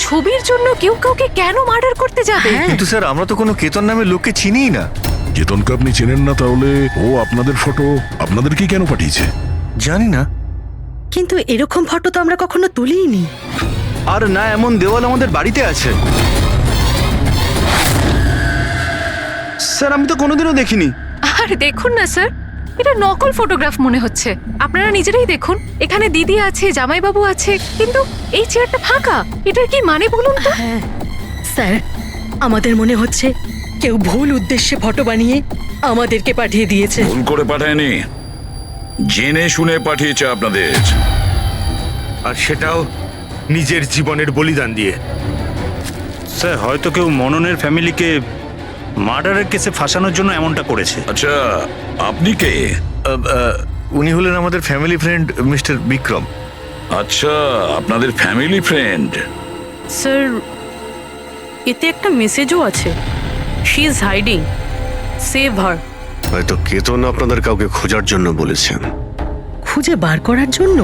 ছবির জন্য কেউ কাউকে কেন মার্ডার করতে যাবে? কিন্তু স্যার আমরা তো কোনো কেতন নামের লোককে চিনিই না। কেতনকে আপনি চেনেন না, তাহলে ও আপনাদের ফটো আপনাদেরকে কেন পাঠিয়েছে? জানি না। কিন্তু এরকম ফটো তো আমরা কখনো তুলিনি। আর না এমন দেওয়াল আমাদের বাড়িতে আছে। স্যার আমি তো কোনোদিনও দেখিনি। আর দেখুন না স্যার, এটা নকল ফটোগ্রাফ মনে হচ্ছে। আপনারা নিজেরাই দেখুন, এখানে দিদি আছে, জামাইবাবু আছে, কিন্তু এই চেয়ারটা ফাঁকা। এটার কি মানে বলুন তো? হ্যাঁ স্যার, আমাদের মনে হচ্ছে কেউ ভুল উদ্দেশ্যে ফটো বানিয়ে আমাদেরকে পাঠিয়ে দিয়েছে। ভুল করে পাঠায়নি, জেনে শুনে পাঠিয়েছে আপনাদের। আর সেটাও নিজের জীবনের বলিদান দিয়ে। স্যার হয়তো কেউ মননের ফ্যামিলিকে মার্ডারের কেসে ফাঁসানোর জন্য এমনটা করেছে। আচ্ছা, আপনি কে? উনি হলেন আমাদের ফ্যামিলি ফ্রেন্ড মিস্টার বিক্রম। আচ্ছা, আপনাদের ফ্যামিলি ফ্রেন্ড। স্যার, এতে একটা মেসেজও আছে। শি ইজ হাইডিং, সেভ হার। হয়তো কেতন আপনাদের কাউকে খোঁজার জন্য বলেছেন। খুঁজে বার করার জন্য?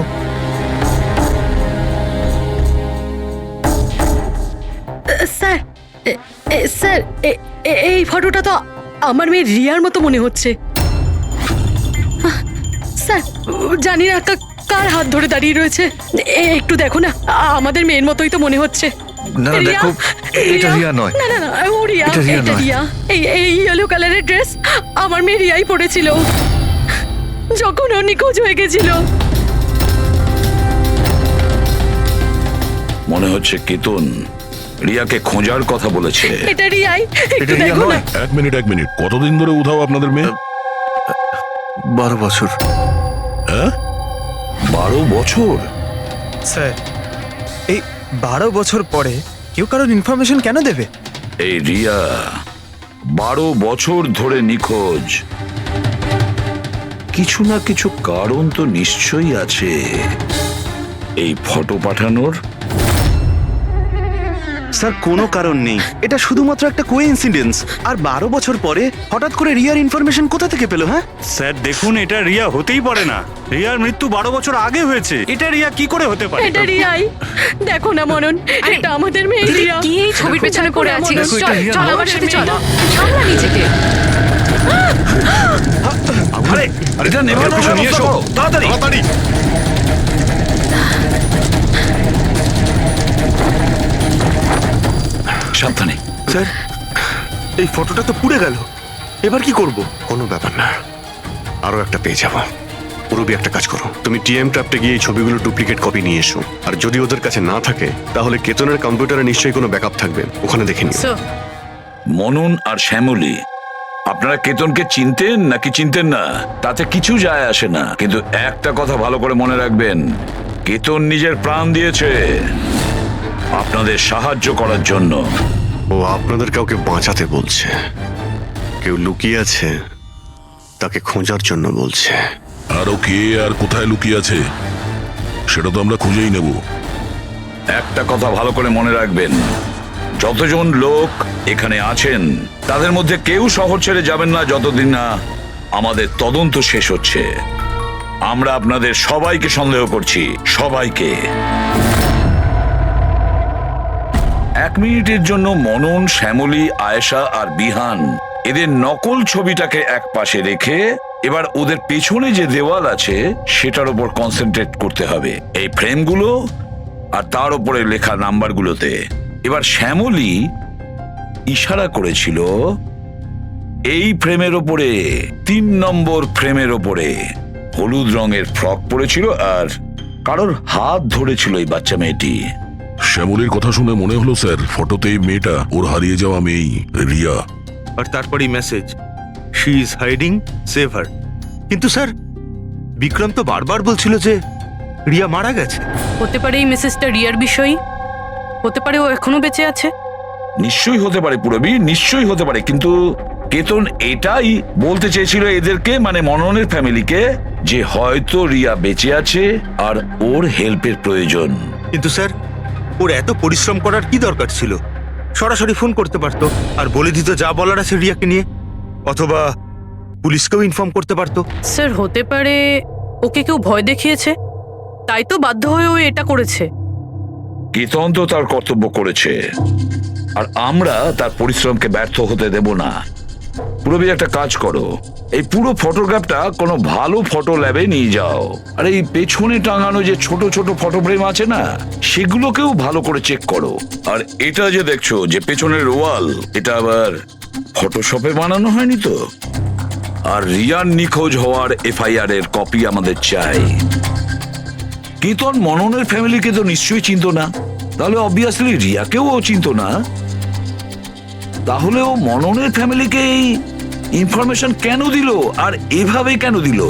স্যার, স্যার এই ফটোটা তো আমার মেয়ে রিয়ার মতো মনে হচ্ছে। স্যার জানি না কার হাত ধরে দাঁড়িয়ে রয়েছে। একটু দেখো না, আমাদের মেয়ের মতোই তো মনে হচ্ছে। না না, দেখো, এটা রিয়া নয়। না না না, ও রিয়া, এটা রিয়া এটা নয়। রিয়া। এই ইয়েলো কালারের ড্রেস আমার মেয়ে রিয়াই পরেছিল যখন ও নিখোঁজ হয়ে গেছিল। মনে হচ্ছে কেতন রিয়াকে খোঁজার কথা বলেছে। এটা রিয়াই, একটু এটা রিয়া দেখো না। নয়। এক মিনিট, কতদিন ধরে উধাও আপনাদের মেয়ে? 12 বছর। হ্যাঁ, 12 বছর? স্যার এই 12 বছর পরে কেউ কারোর ইনফরমেশন কেন দেবে? এই রিয়া 12 বছর ধরে নিখোঁজ। কিছু না কিছু কারণ তো নিশ্চয়ই আছে এই ফটো পাঠানোর। স্যার কোনো কারণ নেই, এটা শুধুমাত্র একটা কোইন্সিডেন্স। আর 12 বছর পরে হঠাৎ করে রিয়ার ইনফরমেশন কোথা থেকে পেলো? হ্যাঁ স্যার দেখুন, এটা রিয়া হতেই পারে না। রিয়ার মৃত্যু 12 বছর আগে হয়েছে। এটা রিয়া কি করে হতে পারে? এটা রিয়াই। দেখো না মনন, আরে, এটা আমাদের মেয়ে দিদি, রিয়া। কি এই ছবির পেছনে পড়ে আছিস? দেখো, এটা চল রিয়া চল নয়। আমার সাথে চল, সামলা নিজেকে। আরে এটা নেভার কিছু নিয়ে এসো তাড়াতাড়ি। সাবধানে। স্যার এই ফটোটা তো পুড়ে গেল, এবার কি করব? কোনো ব্যাপার না, আরো একটা পেয়ে যাবো। পুরবি একটা কাজ করো, তুমি টিএম ট্র্যাপটে গিয়ে এই ছবিগুলো ডুপ্লিকেট কপি নিয়ে এসো। আর যদি ওদের কাছে না থাকে তাহলে কেতনের কম্পিউটারে নিশ্চয়ই কোনো ব্যাকআপ থাকবে, ওখানে দেখে নিও। স্যার, মনন আর শ্যামলী, আপনারা কেতনকে চিনতেন নাকি চিনতেন না তাতে কিছু যায় আসে না, কিন্তু একটা কথা ভালো করে মনে রাখবেন, কেতন নিজের প্রাণ দিয়েছে আপনাদের সাহায্য করার জন্য। ও আপনাদের কাউকে বাঁচাতে বলছে, কেউ লুকিয়ে আছে তাকে খোঁজার জন্য বলছে। আরো কে আর কোথায় লুকিয়ে আছে সেটা তো আমরা খুঁজেই নেব। একটা কথা ভালো করে মনে রাখবেন, যতজন লোক এখানে আছেন তাদের মধ্যে কেউ শহর ছেড়ে যাবেন না যতদিন না আমাদের তদন্ত শেষ হচ্ছে। আমরা আপনাদের সবাইকে সন্দেহ করছি, সবাইকে। 1 মিনিটের জন্য মনন, শ্যামলী, আয়েশা আর বিহান এদের নকল ছবিটাকে এক পাশে রেখে এবার ওদের পেছনে যে দেওয়াল আছে সেটার উপর কনসেন্ট্রেট করতে হবে, এই ফ্রেমগুলো আর তার উপরে লেখা নাম্বারগুলোতে। এবার শ্যামলী ইশারা করেছিল এই ফ্রেমের ওপরে, 3 নম্বর ফ্রেমের ওপরে। হলুদ রঙের ফ্রক পরেছিল আর কারোর হাত ধরেছিল এই বাচ্চা মেয়েটি। শ্যামলীর কথা শুনে মনে হলো স্যার, ফটোতে এই মেয়েটা ওর হারিয়ে যাওয়া মেয়েই, রিয়া। আর তারপরেই message, she is hiding, save হার। কিন্তু স্যার বিক্রম তো বারবার বলছিল যে রিয়া মারা গেছে। হতে পারে এই মেসেজটা রিয়ার বিষয়ই। হতে পারে ও এখনো বেঁচে আছে। নিশ্চয়ই হতে পারে পুরবি, নিশ্চয়ই হতে পারে, কিন্তু কেতন এটাই বলতে চেয়েছিল এদেরকে, মানে মননের ফ্যামিলিকে, যে হয়তো রিয়া বেঁচে আছে আর ওর হেল্পের প্রয়োজন। কিন্তু স্যার ওর এত পরিশ্রম করার কি দরকার ছিল? সরাসরি ফোন করতে পারতো আর বলে দিত যা বলার আছে রিয়াকে নিয়ে, অথবা পুলিশকেও ইনফর্ম করতে পারতো। স্যার হতে পারে ওকে কেউ ভয় দেখিয়েছে, তাই তো বাধ্য হয়ে ও এটা করেছে। কেতন তো তার কর্তব্য করেছে, আর আমরা তার পরিশ্রমকে ব্যর্থ হতে দেব না। পুরবি, একটা কাজ করো, এই পুরো ফটোগ্রাফটা কোনো ভালো ফটো ল্যাবে নিয়ে যাও, আর এই পেছনে টাঙানো যে ছোট ছোট ফটো ফ্রেম আছে না, সেগুলোকেও ভালো করে চেক করো। আর এটা যে দেখছো যে পেছনের ওয়াল, এটা আবার ফটোশপে বানানো হয়নি তো? আর রিয়ার নিখোঁজ হওয়ার এফআইআর এর কপি আমাদের চাই। কেতন মননের ফ্যামিলিকে তো নিশ্চয়ই চিনতো না, তাহলে অবভিয়াসলি রিয়াকেও ও চিনতো না। তাহলে ও মননের ফ্যামিলিকে এই ইনফরমেশন কেন দিল, আর এভাবে কেন দিল?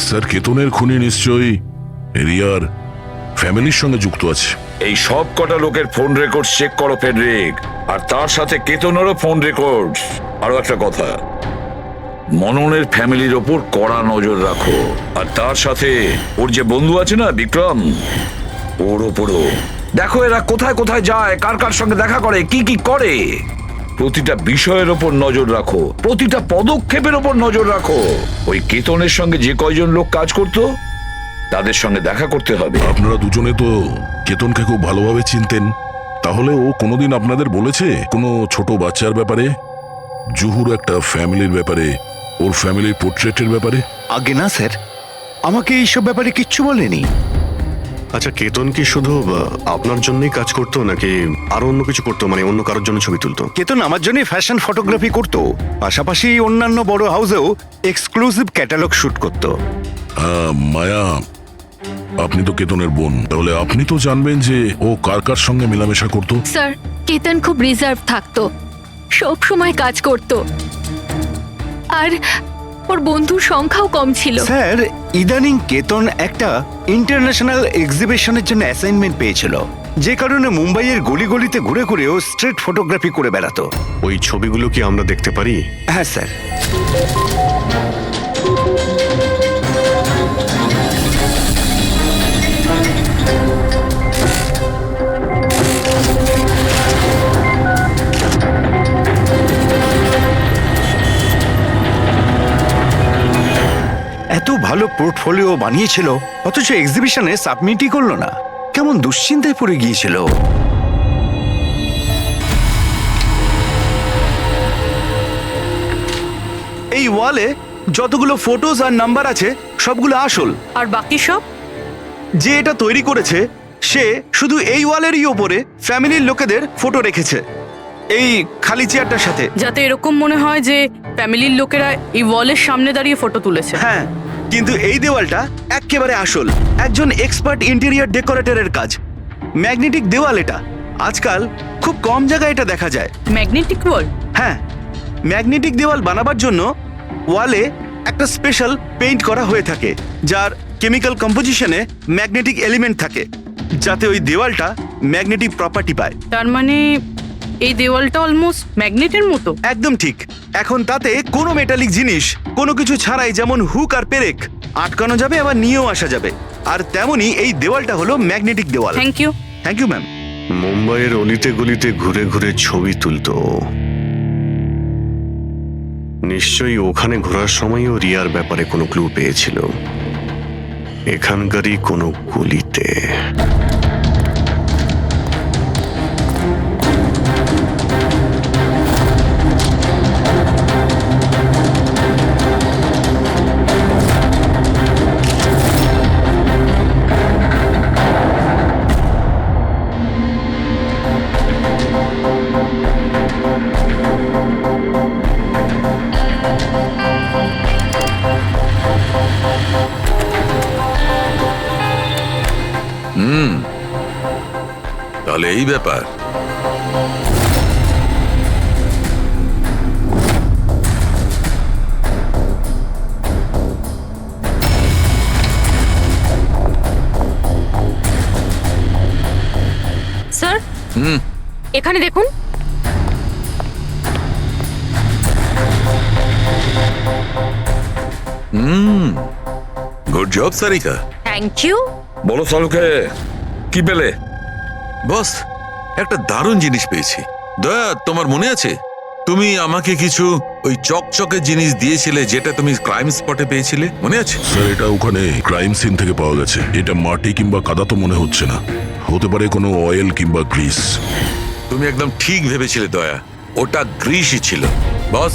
স্যার, কেতনের খুনি নিশ্চয়ই রিয়ার ফ্যামিলির সঙ্গে যুক্ত আছে। এই সব কটা লোকের ফোন রেকর্ড চেক করো ফেডরিক, আর তার সাথে কেতনেরও ফোন রেকর্ড। আরো একটা কথা, মননের ফ্যামিলির ওপর কড়া নজর রাখো, আর তার সাথে ওর যে বন্ধু আছে না বিক্রম, ওর ওপরও দেখো এরা কোথায় কোথায় যায়, কার কার সঙ্গে দেখা করে, কি কি করে। প্রতিটা বিষয়ের ওপর নজর রাখো, প্রতিটা পদক্ষেপের ওপর নজর রাখো। ওই কেতনের সঙ্গে যে কয়জন লোক কাজ করতো তাদের সঙ্গে দেখা করতে হবে। আপনারা দুজনে তো কেতনকে খুব ভালোভাবে চিনতেন, তাহলে ও কোনোদিন আপনাদের বলেছে কোনো ছোট বাচ্চার ব্যাপারে, জুহুর একটা ফ্যামিলির ব্যাপারে, ওর ফ্যামিলির পোর্ট্রেটের ব্যাপারে? আগে না স্যার, আমাকে এইসব ব্যাপারে কিচ্ছু বলেনি। আচ্ছা, কেতন কি শুধু আপনার জন্যই কাজ করতো নাকি আরো অন্য কিছু করতো, মানে অন্য কারোর জন্য ছবি তুলতো? কেতন আমার জন্য ফ্যাশন ফটোগ্রাফি করতো, পাশাপাশি অন্যান্য বড় হাউসেও এক্সক্লুসিভ ক্যাটালগ শুট করতো। মায়া, আপনি তো কেতনের বোন, তাহলে আপনি তো জানবেন যে ও কার কার সঙ্গে মেলামেশা করতো। স্যার, কেতন খুব রিজার্ভ থাকতো, সব সময় কাজ করত, আর ওর বন্ধুর সংখ্যাও কম ছিল। স্যার, ইদানিং কেতন একটা ইন্টারন্যাশনাল এক্সিবিশনের জন্য অ্যাসাইনমেন্ট পেয়েছিল, যে কারণে মুম্বাইয়ের গলি গলিতে ঘুরে ঘুরে ও স্ট্রিট ফটোগ্রাফি করে বেড়াতো। ওই ছবিগুলো কি আমরা দেখতে পারি? হ্যাঁ স্যার। এত ভালো পোর্টফোলিও বানিয়েছিল, অথচ এক্সিবিশনে সাবমিটই করলো না। কেমন দুশ্চিন্তায় পড়ে গিয়েছিল। এই ওয়ালে যতগুলো ফটোজ আর নাম্বার আছে সবগুলো আসল। আর বাকি সব? যে এটা তৈরি করেছে সে শুধু এই ওয়ালেরই ওপরে ফ্যামিলির লোকেদের ফটো রেখেছে, এই খালি চেয়ারটার সাথে। যাতে এরকম মনে হয় যে ফ্যামিলির লোকেরা এই ওয়ালের সামনে দাঁড়িয়ে ফটো তুলেছে। হ্যাঁ, কিন্তু এই দেওয়ালটা একেবারে আসল, একজন এক্সপার্ট ইন্টেরিয়র ডেকোরেটরের কাজ। ম্যাগনেটিক দেওয়াল এটা, আজকাল খুব কম জায়গায় এটা দেখা যায়। ম্যাগনেটিক ওয়াল? হ্যাঁ, ম্যাগনেটিক দেওয়াল বানাবার জন্য ওয়ালে একটা স্পেশাল পেইন্ট করা হয়ে থাকে, যার কেমিক্যাল কম্পোজিশনে ম্যাগনেটিক এলিমেন্ট থাকে, যাতে ওই দেওয়ালটা ম্যাগনেটিক প্রপার্টি পায়। তার মানে এই দেওয়ালটা অলমোস্ট ম্যাগনেটের মতো। একদম ঠিক। এখন তাতে কোনো মেটালিক জিনিস কোনো কিছু ছাড়াই, যেমন হুক আর পেরেক, আটকানো যাবে, আবার নিয়েও আসা যাবে। আর তেমনি এই দেওয়ালটা হলো ম্যাগনেটিক দেওয়াল। Thank you. Thank you ma'am. মুম্বাইয়ের অলিতে গলিতে ঘুরে ঘুরে ছবি তুলতো, নিশ্চয়ই ওখানে ঘোরার সময়ও রিয়ার ব্যাপারে কোনো ক্লু পেয়েছিল, এখানকারই কোনো গলিতে। তাহলে এই ব্যাপার। স্যার, এখানে দেখুন। Good job Sarika. Thank you. বলো সালুকে, কি পেলে? বস, একটা দারুণ জিনিস পেয়েছি। দয়া, তোমার মনে আছে তুমি আমাকে কিছু ওই চকচকে জিনিস দিয়েছিলে, যেটা তুমি ক্রাইম স্পটে পেয়েছিলে, মনে আছে? স্যার, এটা ওখানে ক্রাইম সিন থেকে পাওয়া গেছে। এটা মাটি কিংবা কাদা তো মনে হচ্ছে না। হতে পারে কোনো অয়েল কিংবা গ্রিস। তুমি একদম ঠিক ভেবেছিলে দয়া, ওটা গ্রিসই ছিল। বস,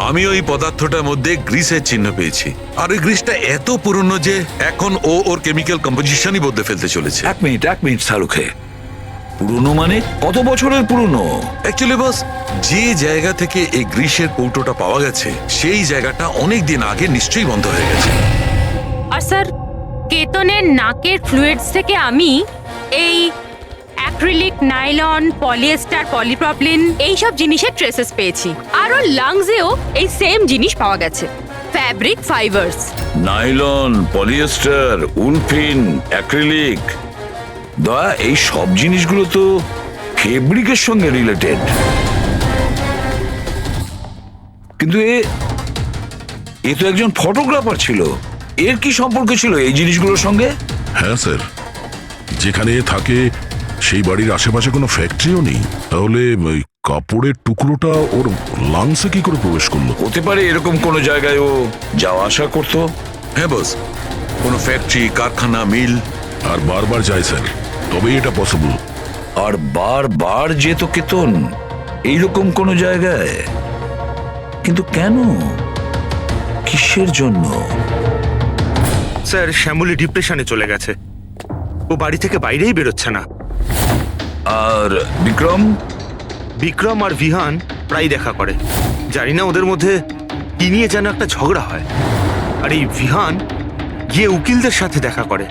আমি ওই পদার্থটার মধ্যে গ্রিসের চিহ্ন পেয়েছি, আর ওই গ্রিসটা এত পুরনো যে এখন ও ওর কেমিক্যাল কম্পোজিশনই বদলে ফেলতে চলেছে। এক মিনিট শাহরুখে, পুরনো মানে কত বছরের পুরনো? অ্যাকচুয়ালি বস, যে জায়গা থেকে এই গ্রিসের কৌটোটা পাওয়া গেছে সেই জায়গাটা অনেক দিন আগে নিশ্চয়ই বন্ধ হয়ে গেছে। আর স্যার, কেতনের নাকের ফ্লুইডস থেকে আমি এই অ্যাক্রিলিক, নাইলন, পলিয়েস্টার, পলিপ্রপলিন এইসব জিনিসের ট্রেসেস পেয়েছি। আর ওর লাংসেও এই সেম জিনিস পাওয়া গেছে, fabric fibres. Nylon, polyester, olefin, acrylic, দয়া এই সব জিনিসগুলো তো ফেব্রিকের সঙ্গে রিলেটেড। কিন্তু এ তো একজন ফটোগ্রাফার ছিল, এর কি সম্পর্ক ছিল এই জিনিসগুলোর সঙ্গে? হ্যাঁ স্যার, যেখানে এ থাকে সেই বাড়ির আশেপাশে কোনো ফ্যাক্টরিও নেই, তাহলে ওই কাপড়ের টুকরোটা ওর লাংসে কি করে প্রবেশ করলো? হতে পারে এরকম কোনো জায়গায় ও যাওয়া আসা করতো। হ্যাঁ বস, কোনো ফ্যাক্টরি, কারখানা, মিল। আর বারবার যায় স্যার, তবেই এটা পসিবল। আর বারবার যেত কেতন এইরকম কোনো জায়গায়, কিন্তু কেন, কিসের জন্য? স্যার, শ্যামলী ডিপ্রেশনে চলে গেছে, ও বাড়ি থেকে বাইরেই বেরোচ্ছে না। আর বিক্রম? বিক্রম আর বিহান প্রায় দেখা করে, জানি না ওদের মধ্যে কি নিয়ে যেন একটা ঝগড়া হয়। আর এই বিহান গিয়ে উকিলদের সাথে দেখা করে।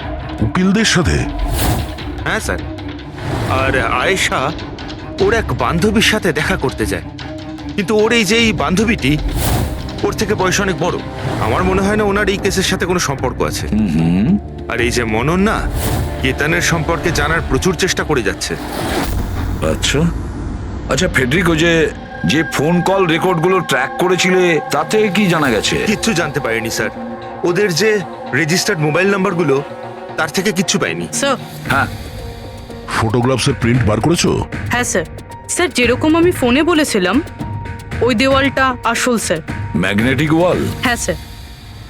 উকিলদের সাথে? হ্যাঁ স্যার। আর আয়েশা ওর এক বান্ধবীর সাথে দেখা করতে যায়, কিন্তু ওর এই যে এই বান্ধবীটি ওর থেকে বয়স অনেক বড়। আমার মনে হয় না ওনার এই কেসের সাথে কোনো সম্পর্ক আছে। আর এই যে মনন না, কেতনের সম্পর্কে জানার প্রচুর চেষ্টা করে যাচ্ছে। আচ্ছা আচ্ছা, ফেডরিকো যে ফোন কল রেকর্ডগুলো ট্র্যাক করেছিলে তাতে কি জানা গেছে? কিচ্ছু জানতে পারিনি স্যার। ওদের যে রেজিস্টার্ড মোবাইল নাম্বারগুলো, তার থেকে কিচ্ছু পাইনি। স্যার। হ্যাঁ, ফটোগ্রাফসের প্রিন্ট বার করেছো? হ্যাঁ স্যার। স্যার, যেরকম আমি ফোনে বলেছিলাম ওই দেওয়ালটা আসল স্যার। ম্যাগনেটিক ওয়াল? হ্যাঁ স্যার।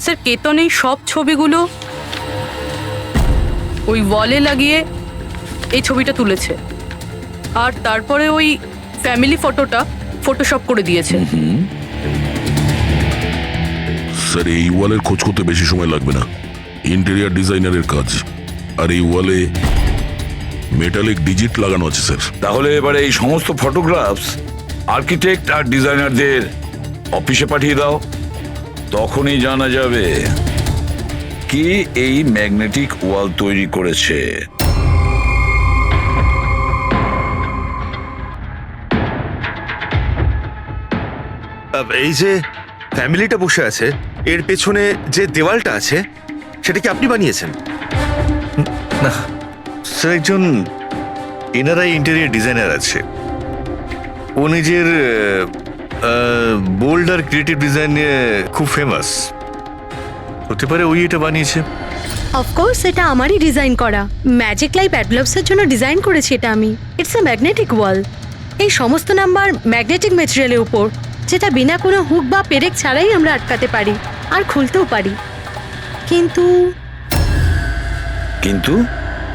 স্যার, কেতন এই সব ছবিগুলো ওই ওয়ালে লাগিয়ে এই ছবিটা তুলেছে, আর তারপরে ওই ফ্যামিলি ফটোটা ফটোশপ করে দিয়েছে। স্যার, এই ওয়ালের খোঁজ করতে বেশি সময় লাগবে না, ইন্টেরিয়ার ডিজাইনারের কাজ। আর এই ওয়ালে মেটালিক ডিজিট লাগানো আছে স্যার। তাহলে এবারে এই সমস্ত ফটোগ্রাফস আর্কিটেক্ট আর ডিজাইনারদের অফিসে পাঠিয়ে দাও, তখনই জানা যাবে কে এই ম্যাগনেটিক ওয়াল তৈরি করেছে। এই যে ফ্যামিলিটা বসে আছে, এর পেছনে যে দেওয়ালটা আছে সেটা কি আপনি বানিয়েছেন? না স্যার, একজন এনারাই ইন্টেরিয়ার ডিজাইনার আছে, ও নিজের বোল্ড আর ক্রিয়েটিভ ডিজাইন নিয়ে খুব ফেমাস। হতে পারে ওই এটা বানিয়েছে। অফকোর্স এটা আমারই ডিজাইন করা, ম্যাজিক লাইফ অ্যাডলভসের জন্য ডিজাইন করেছি এটা আমি। ইটস এ ম্যাগনেটিক ওয়াল। এই সমস্ত নাম্বার ম্যাগনেটিক ম্যাটেরিয়ালের উপর, যেটা বিনা কোনো হুক বা পেরেক ছাড়াই আমরা আটকাতে পারি আর খুলতেও পারি। কিন্তু কিন্তু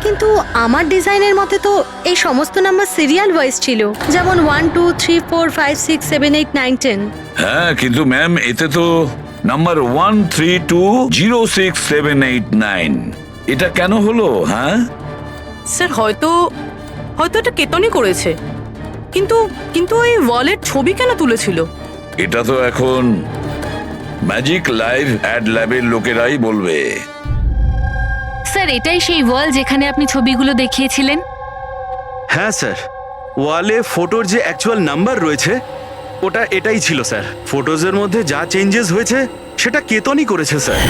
কিন্তু আমার ডিজাইনের মতে তো এই সমস্ত নাম্বার সিরিয়াল ওয়াইজ ছিল, যেমন 1 2 3 4 5 6 7 8 9 10। হ্যাঁ, কিন্তু ম্যাম এতে তো নাম্বার 1320678 এটা কেন হলো? হ্যাঁ স্যার, হয়তো এটা কেতনই করেছে, কিন্তু কিন্তু এই ওয়ালের ছবি কেন তুলেছিল? এটা তো এখন ম্যাজিক লাইভ অ্যাড ল্যাবের লোকেরাই বলবে। স্যার, এটাই সেই ওয়াল যেখানে আপনি ছবিগুলো দেখিয়েছিলেন? হ্যাঁ স্যার, ওয়ালে ফটোর যে অ্যাকচুয়াল নাম্বার রয়েছে ওটা এটাই ছিল স্যার। ফটোজের মধ্যে যা চেঞ্জেস হয়েছে সেটা কেতনই করেছে স্যার।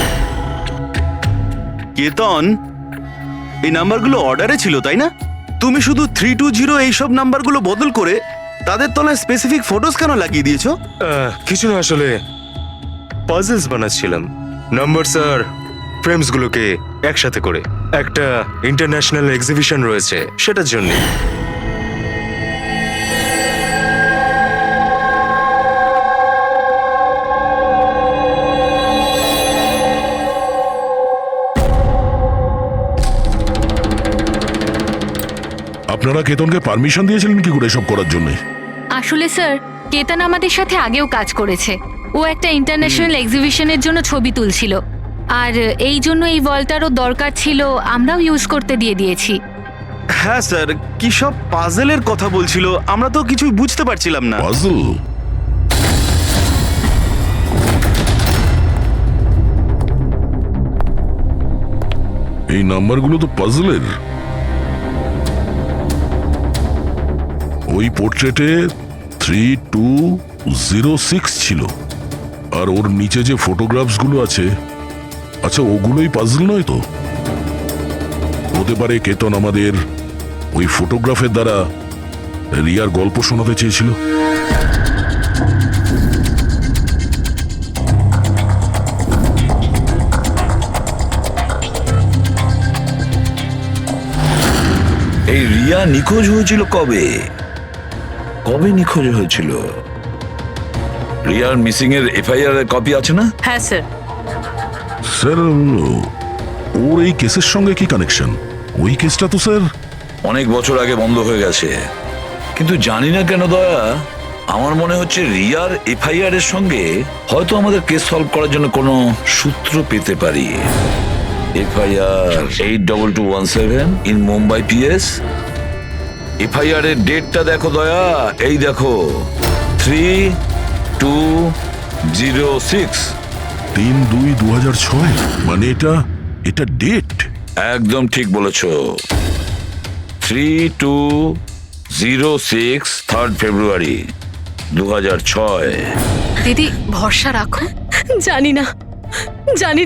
কেতন এই নাম্বারগুলো অর্ডারে ছিল, তাই না? তুমি শুধু 320 এইসব নাম্বারগুলো বদল করে তাদের তলায় স্পেসিফিক ফটোজ কেন লাগিয়ে দিয়েছো? কিছু না, আসলে পাজলস বানাচ্ছিলাম, নাম্বারস আর ফ্রেমসগুলোকে একসাথে করে। একটা ইন্টারন্যাশনাল এক্সিবিশন রয়েছে, সেটার জন্য। আপনারা কেতনকে পারমিশন দিয়েছিলেন কি করে এসব করার জন্য? আসলে স্যার, কেতন আমাদের সাথে আগেও কাজ করেছে। ও একটা ইন্টারন্যাশনাল এক্সিবিশনের জন্য ছবি তুলছিল, আর এই জন্য এই ওয়ালটারও দরকার ছিল, আমরাও ইউজ করতে দিয়ে দিয়েছি। হ্যাঁ স্যার, কি সব পাজেলের কথা বলছিল, আমরা তো কিছুই বুঝতে পারছিলাম না। পাজল? এই নাম্বারগুলো তো পাজলের। ওই পোর্ট্রেটে 3206 ছিল, আর ওর নিচে যে ফটোগ্রাফসগুলো আছে, আচ্ছা ওগুলোই পাজল নয় তো? হতে পারে কেতন আমাদের ওই ফটোগ্রাফের দ্বারা রিয়ার গল্প শোনাতে চেয়েছিল। এই রিয়া নিখোঁজ হয়েছিল কবে? কবে নিখোঁজ হয়েছিল? রিয়ার মিসিং এর এফআইআর এর কপি আছে না? হ্যাঁ স্যার। স্যার, ওর এই কেসের সঙ্গে কি কানেকশন? ওই কেসটা তো স্যার অনেক বছর আগে বন্ধ হয়ে গেছে, কিন্তু জানি না কেন দয়া, আমার মনে হচ্ছে রিয়ার এফআইআর এর সঙ্গে হয়তো আমাদের কেস সলভ করার জন্য কোনো সূত্র পেতে পারি। FIR 82217 in Mumbai PS. FIR এর ডেটটা দেখো দয়া, এই দেখো 3206। 3/2/2006, মানে এটা ডেট। একদম ঠিক বলেছো, 3206 3rd ফেব্রুয়ারি 2006। দিদি, ভরসা রাখো। জানি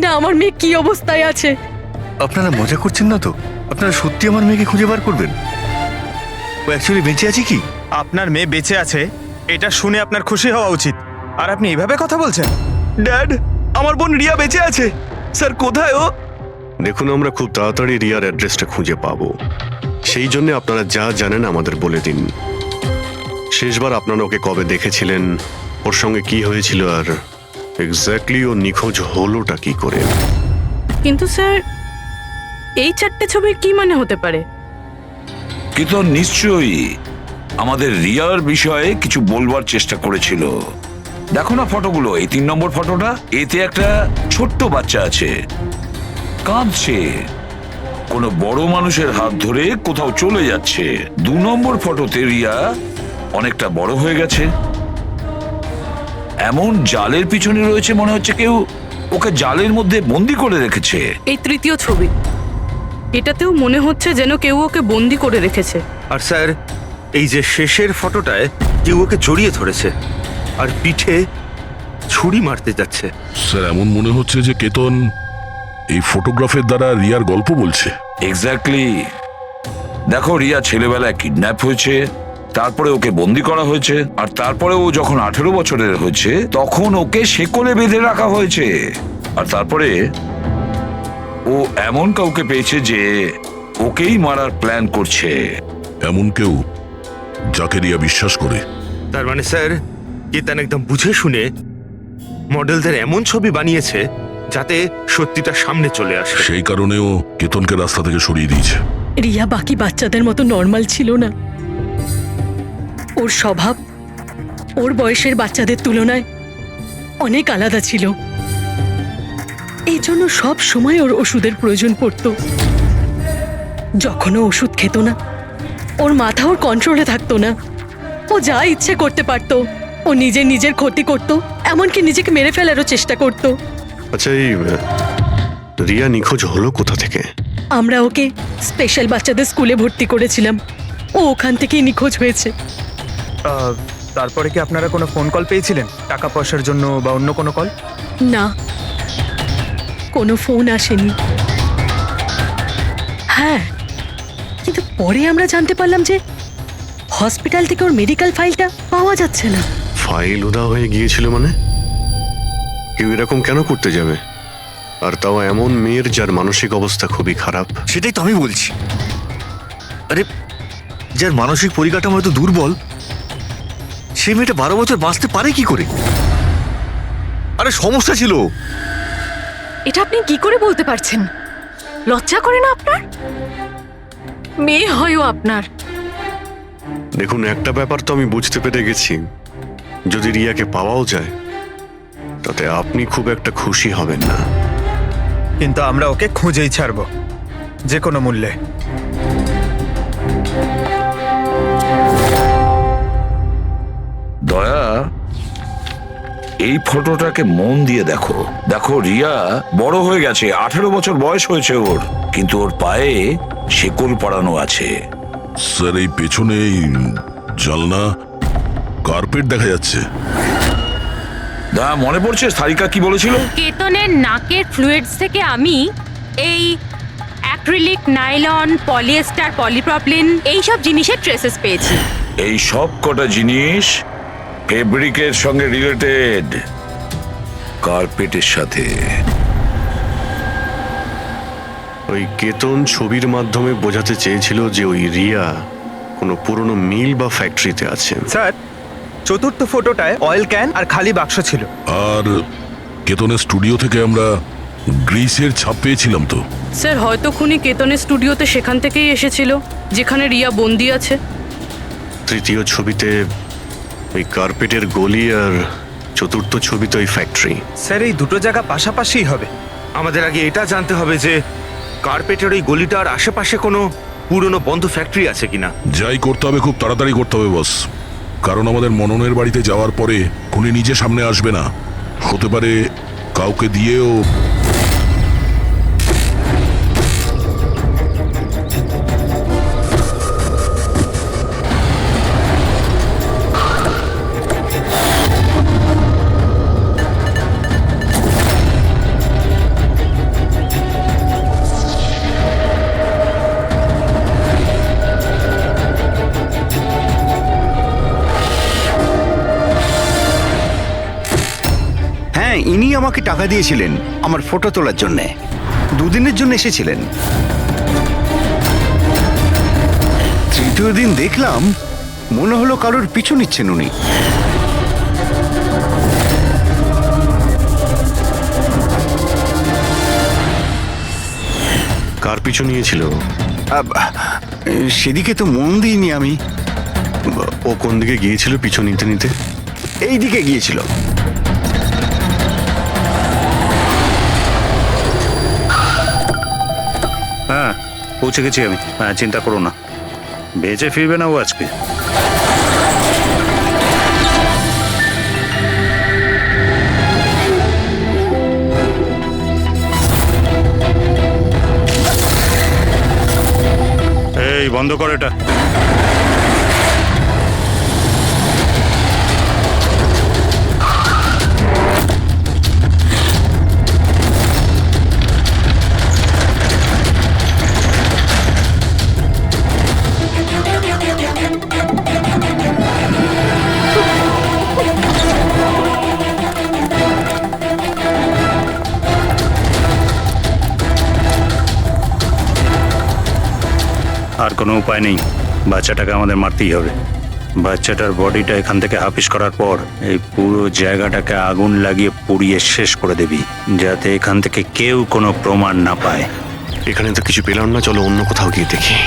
না আমার মেয়ে কি অবস্থায় আছে। আপনারা মজা করছেন না তো? আপনারা সত্যি আমার মেয়েকে খুঁজে বার করবেন? ও অ্যাকচুয়ালি বেঁচে আছে কি? আপনার মেয়ে বেঁচে আছে এটা শুনে আপনার খুশি হওয়া উচিত, আর আপনি এইভাবে কথা বলছেন। ড্যাড, আমার বোন রিয়া বেঁচে আছে। স্যার, কোথায় ও? দেখুন, আমরা খুব তাড়াতাড়ি রিয়ার অ্যাড্রেসটা খুঁজে পাবো। সেই জন্য আপনারা যা জানেন আমাদের বলে দিন। শেষবার আপনারা ওকে কবে দেখেছিলেন, ওর সঙ্গে কি হয়েছিল, আর এক্স্যাক্টলি ও নিখোঁজ হলোটা কি করে? কিন্তু স্যার, এই 4টে ছবির কি মানে হতে পারে? কিন্তু নিশ্চয়ই আমাদের রিয়ার বিষয়ে কিছু বলবার চেষ্টা করেছিল। দেখো না ফটোগুলো, এই 3 নম্বর ফটোটা, এতে একটা ছোট্ট বাচ্চা আছে, কাঁদছে, কোনো বড় মানুষের হাত ধরে কোথাও চলে যাচ্ছে। 2 নম্বর ফটোতে রিয়া অনেকটা বড় হয়ে গেছে, এমন জালের পিছনে রয়েছে, মনে হচ্ছে কেউ ওকে জালের মধ্যে বন্দি করে রেখেছে। এই 3য় ছবি, এটাতেও মনে হচ্ছে যেন কেউ ওকে বন্দি করে রেখেছে। আর স্যার, এই যে শেষের ফটোটায় কেউ ওকে জড়িয়ে ধরেছে আর পিঠে ছুরি মারতে যাচ্ছে। স্যার, এমন মনে হচ্ছে যে কেতন এই ফটোগ্রাফের দ্বারা রিয়ার গল্প বলছে। এক্স্যাক্টলি। দেখো, রিয়া ছেলেবেলায় কিডন্যাপ হয়েছে, তারপরে ওকে বন্দি করা হয়েছে, আর তারপরে ও যখন 18 বছরের হয়েছে তখন ওকে শেকলে বেঁধে রাখা হয়েছে, আর তারপরে ও এমন কাউকে পেয়েছে যে ওকেই মারার প্ল্যান করছে। এমন কেউ যাকে রিয়া বিশ্বাস করে। তার মানে স্যার, কেতন একদম বুঝে শুনে মডেলদের এমন ছবি বানিয়েছে যাতে সত্যিটা সামনে চলে আসে। সেই কারণেও কেতনকে রাস্তা থেকে সরিয়ে দিয়েছে। রিয়া বাকি বাচ্চাদের মতো নর্মাল ছিল না। ওর স্বভাব ওর বয়সের বাচ্চাদের তুলনায় অনেক আলাদা ছিল। এই জন্য সব সময় ওর ওষুধের প্রয়োজন পড়তো। যখন ও ওষুধ খেত না, ওর মাথা ওর কন্ট্রোলে থাকতো না। ও যা ইচ্ছে করতে পারতো। ও নিজের ক্ষতি করতো, এমনকি নিজেকে মেরে ফেলারও চেষ্টা করতো। আচ্ছা, এই রিয়া নিখোঁজ হলো কোথা থেকে? আমরা ওকে স্পেশাল বাচ্চাদের স্কুলে ভর্তি করেছিলাম। ও ওখান থেকেই নিখোঁজ হয়েছে। তারপরে কি আপনারা কোনো ফোন কল পেয়েছিলেন টাকা পয়সার জন্য বা অন্য কোনো কল? না, কোনো ফোন আসেনি। হ্যাঁ, কিন্তু পরে আমরা জানতে পারলাম যে হসপিটাল থেকে ওর মেডিকেল ফাইলটা পাওয়া যাচ্ছে না। ফাইল উধাও হয়ে গিয়েছিল মানে? কেউ এরকম কেন করতে যাবে? আর তাও এমন মেয়ের যার মানসিক অবস্থা খুবই খারাপ। সেটাই তো আমি বলছি। আরে, যার মানসিক পরিকাঠামো এত দুর্বল, সে মেয়েটা 12 বছর বাঁচতে পারে কি করে? আরে, সমস্যা ছিল। এটা আপনি কি করে বলতে পারছেন? লজ্জা করে না আপনার? মেয়ে হয়ও আপনার, দেখুন, একটা ব্যাপার তো আমি বুঝতে পেরে গেছি, যদি রিয়াকে পাওয়াও যায় তাতে আপনি খুব একটা খুশি হবেন না। কিন্তু আমরা ওকে খুঁজেই ছাড়বো, যে কোনো মূল্যে। দয়া, এই ফটোটাকে মন দিয়ে দেখো। দেখো, রিয়া বড় হয়ে গেছে, 18 বছর বয়স হয়েছে ওর, কিন্তু ওর পায়ে শেকল পরানো আছে। স্যার, এই পেছনে এই জানলা কার্পেট দেখা যাচ্ছে। মনে পড়ছে সারিকা কি বলেছিল? কেতনের নাকের ফ্লুইডস থেকে আমি এই অ্যাক্রিলিক, নাইলন, পলিয়েস্টার, পলিপ্রপলিন এইসব জিনিসের ট্রেসেস পেয়েছি। এই সব কটা জিনিস ফেব্রিকের সঙ্গে রিলেটেড, কার্পেটের সাথে। ওই কেতন ছবির মাধ্যমে বোঝাতে চেয়েছিল যে ওই রিয়া কোনো পুরনো মিল বা ফ্যাক্টরিতে আছে। স্যার, চতুর্থ ফটোটায় অয়েল ক্যান আর খালি বাক্স ছিল। আর কেতনের স্টুডিও থেকে আমরা গ্রিসের ছাপ পেয়েছিলাম তো। স্যার, হয়তো খুনি কেতনের স্টুডিওতে সেখান থেকেই এসেছিল যেখানে রিয়া বন্দি আছে। তৃতীয় ছবিতে ওই কার্পেটের গলি, আর চতুর্থ ছবিতে ওই ফ্যাক্টরি। স্যার, এই দুটো জায়গা পাশাপাশিই হবে। আমাদের আগে এটা জানতে হবে যে কার্পেটের ওই গলিটার আশেপাশে কোনো পুরনো বন্ধ ফ্যাক্টরি আছে কিনা। যাই করতে হবে খুব তাড়াতাড়ি করতে হবে বস, কারণ আমাদের মননের বাড়িতে যাওয়ার পরে খুনি নিজে সামনে আসবে না, হতে পারে কাউকে দিয়েও। হ্যাঁ, ইনি আমাকে টাকা দিয়েছিলেন আমার ফটো তোলার জন্যে। 2 দিনের জন্য এসেছিলেন। তৃতীয় দিন দেখলাম মনে হলো কারোর পিছু নিচ্ছেন উনি। কার পিছু নিয়েছিল? সেদিকে তো মন দিইনি আমি। ও কোন দিকে গিয়েছিল পিছু নিতে নিতে? এই দিকে গিয়েছিল। হ্যাঁ, পৌঁছে গেছি আমি। হ্যাঁ, চিন্তা করো না, বেঁচে ফিরবে না ও আজকে। এই বন্ধ কর এটা। আর কোনো উপায় নেই, বাচ্চাটাকে আমাদের মারতেই হবে। বাচ্চাটার বডিটা এখান থেকে হাফিস করার পর এই পুরো জায়গাটাকে আগুন লাগিয়ে পুড়িয়ে শেষ করে দিবি, যাতে এখান থেকে কেউ কোনো প্রমাণ না পায়। এখানে তো কিছু পেলাম না, চলো অন্য কোথাও গিয়ে দেখি।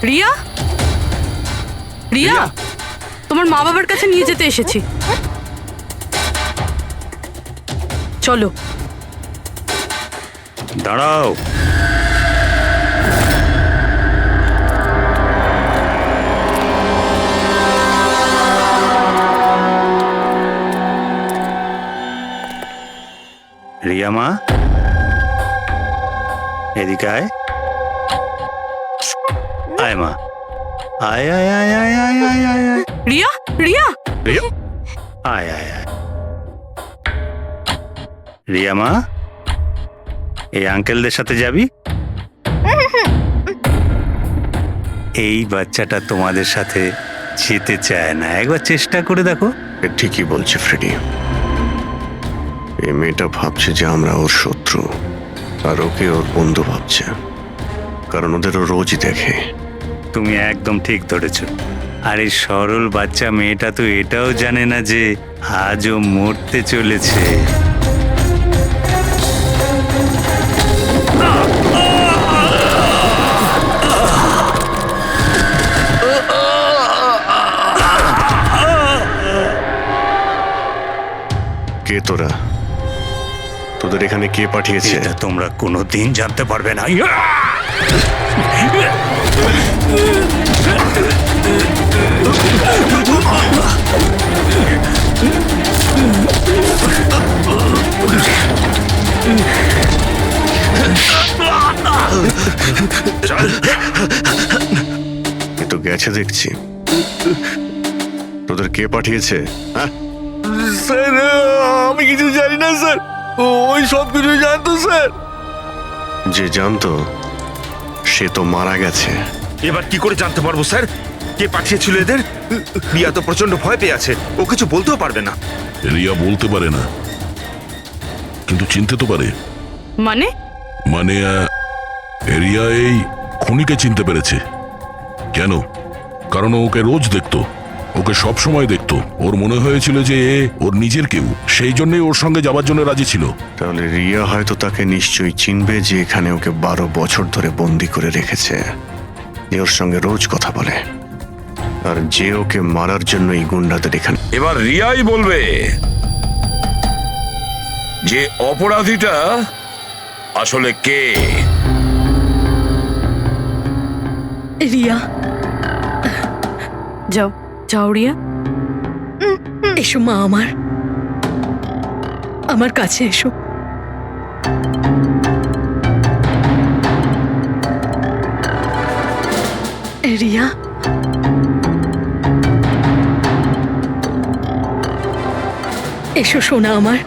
রিয়া, রিয়া, তোমার মা বাবার কাছে নিয়ে যেতে এসেছি, চলো। দাঁড়াও, রিয়া মা, এদিকে আয়। আয় মা, আয় আয় আয় আয় আয় আয় আয় আয়। রিয়া, রিয়া, রিয়া, আয় আয় আয়। রিয়া মা, এই আঙ্কেলদের সাথে যাবি? এই বাচ্চাটা তোমাদের সাথে যেতে চায় না, একবার চেষ্টা করে দেখো। ঠিকই বলছে ফ্রেডি, এই মেয়েটা ভাবছে যে আমরা ওর শত্রু, আর ওকে ওর বন্ধু ভাবছে, কারণ ওদেরও রোজই দেখে। তুমি একদম ঠিক ধরেছ। আর এই সরল বাচ্চা মেয়েটা তো এটাও জানে না যে আজও মরতে চলেছে। কে তোরা? তোদের এখানে কে পাঠিয়েছে? এটা তোমরা কোনোদিন জানতে পারবে না। এ তো গেছে দেখছি। তোদের কে পাঠিয়েছে? হ্যাঁ, স্যার আমি কিছু জানি না স্যার, ওই সব কিছু জানতো স্যার। যে জানতো সে তো মারা গেছে। এবার কি করে জানতে পারবো স্যার কে পাঠিয়েছিল এদের? রিয়া তো প্রচন্ড ভয় পেয়ে আছে, ও কিছু বলতেও পারবে না। রিয়া বলতে পারে না, কিন্তু চিনতে তো পারে। মানে মানে রিয়া এই খুনিকে চিনতে পেরেছে। কেন? কারণ ও ওকে রোজ দেখতো, ওকে সব সময় দেখতো। ওর মনে হয়েছিল যে এ ওর নিজের কেউ, সেই জন্যই ওর সঙ্গে যাবার জন্য রাজি ছিল। তাহলে রিয়া হয়তো তাকে নিশ্চয়ই চিনবে, যে এখানে ওকে 12 বছর ধরে বন্দি করে রেখেছে, যে ওর সঙ্গে রোজ কথা বলে, আর যে ওকে মারার জন্য এই গুন্ডাদের এখানে। এবার রিয়াই বলবে যে অপরাধীটা আসলে কে। রিয়া, যাও যাও রিয়া। এসো মা, আমার কাছে এসো। রিয়া, এসো সোনা আমার,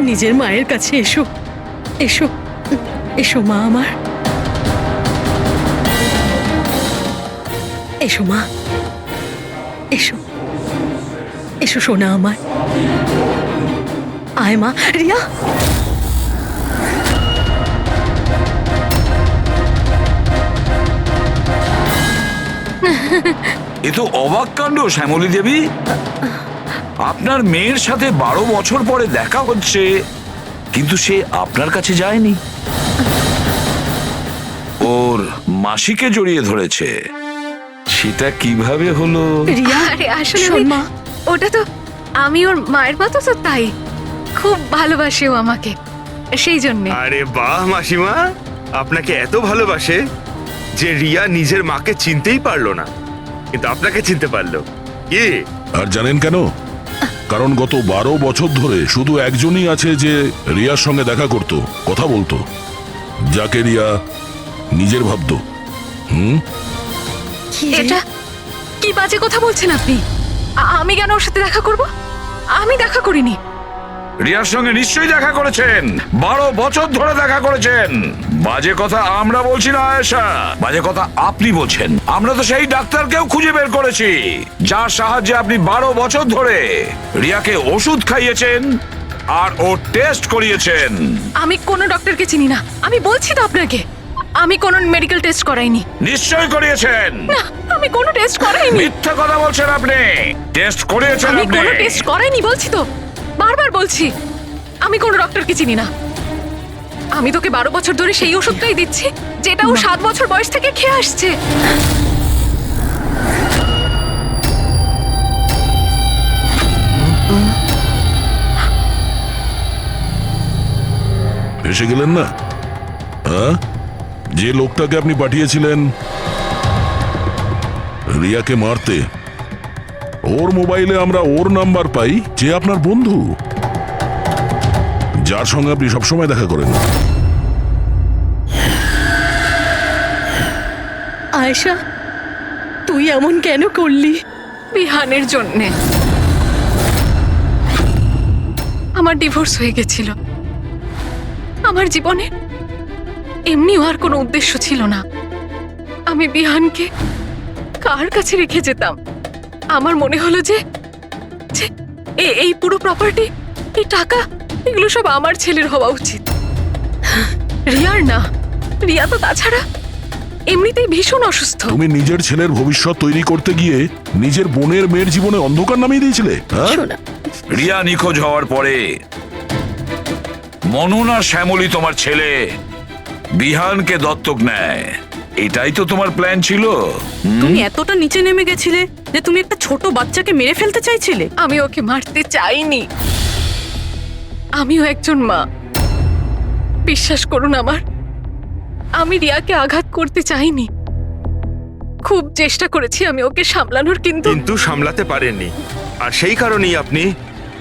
নিজের মায়ের কাছে এসো। এসো এসো মা আমার, এসো মা, এসো এসো সোনা আমার। আয় মা। রিয়া, এ তো অবাক কাণ্ড শ্যামলী দেবী। আপনার মেয়ের সাথে 12 বছর পরে দেখা হচ্ছে, কিন্তু সে আপনার কাছে যায়নি, ওর মাসিকে জড়িয়ে ধরেছে। সেটা কিভাবে হলো? রিয়া, আরে আসলে শোন মা, ওটা তো আমি ওর মায়ের মতো, তো তাই খুব ভালোবাসে ও আমাকে, সেই জন্যে। আরে বাহ মাসিমা, আপনাকে এত ভালোবাসে যে রিয়া নিজের মাকে চিনতেই পারলো না, কিন্তু আপনাকে চিনতে পারলো। কি? আর জানেন কেন? কারণ গত 12 বছর ধরে শুধু একজনই আছে যে রিয়ার সঙ্গে দেখা করত, কথা বলতো, যাকে রিয়া নিজের ভাবতো। এটা কি বাজে কথা বলছেন আপনি? আমি কেন ওর সাথে দেখা করব? আমি দেখা করিনি। রিয়ার সঙ্গে নিশ্চয়ই দেখা করেছেন, 12 বছর ধরে দেখা করেছেন। বাজে কথা আমরা বলছি না আয়েশা, বাজে কথা আপনি বলছেন। আমরা তো সেই ডাক্তারকেও খুঁজে বের করেছি যার সাহায্যে আপনি 12 বছর ধরে রিয়াকে ওষুধ খাইয়েছেন আর ও টেস্ট করিয়েছেন। আমি কোনো ডক্টরকে চিনি না, আমি বলছি তো আপনাকে, আমি কোনো মেডিকেল টেস্ট করাইনি। নিশ্চয়ই করিয়েছেন। না, আমি কোনো টেস্ট করাইনি। মিথ্যা কথা বলছেন আপনি। টেস্ট করিয়েছেন আমি আপনি। কোনো টেস্ট করাইনি বলছি তো, বারবার বলছি। আমি কোনো ডক্টরকে চিনি না। আমি তোকে 12 বছর ধরে সেই ওষুধটাই দিচ্ছি যেটা ও 7 বছর বয়স থেকে খেয়ে আসছে। এসে গেলেন না? হ্যাঁ, যে লোকটাকে আপনি পাঠিয়েছিলেন রিয়াকে মারতে, ওর মোবাইলে আমরা ওর নাম্বার পাই, যে আপনার বন্ধু, যার সঙ্গে আপনি সবসময় দেখা করেন। আয়েশা, তুই এমন কেন করলি? বিহানের জন্যে। আমার ডিভোর্স হয়ে গেছিল। আমার জীবনে এমনিও আর কোনো উদ্দেশ্য ছিল না। আমি বিহানকে কার কাছে রেখে যেতাম? আমার মনে হলো যে এই পুরো প্রপার্টি, এই টাকা, এগুলো সব আমার ছেলের হওয়া উচিত। রিয়ার না, রিয়া তো তাছাড়া এমনিতেই ভীষণ অসুস্থ। তুমি নিজের ছেলের ভবিষ্যৎ তৈরি করতে গিয়ে নিজের বোনের মেয়ের জীবনে অন্ধকার নামিয়ে দিয়েছিলে, হ্যাঁ? শোনা, রিয়া নিখোঁজ হওয়ার পরে মনন আর শ্যামলী তোমার ছেলে বিহানকে দত্তক নেয়, এটাই তো তোমার প্ল্যান ছিল। তুমি এতটা নিচে নেমে গেছিলে যে তুমি একটা ছোট বাচ্চাকে মেরে ফেলতে চাইছিলে? আমি ওকে মারতে চাইনি, আমিও একজন মা। বিশ্বাস করুন আমার, আমি রিয়াকে আঘাত করতে চাইনি। খুব চেষ্টা করেছি আমি ওকে সামলানোর, কিন্তু কিন্তু সামলাতে পারেননি, আর সেই কারণেই আপনি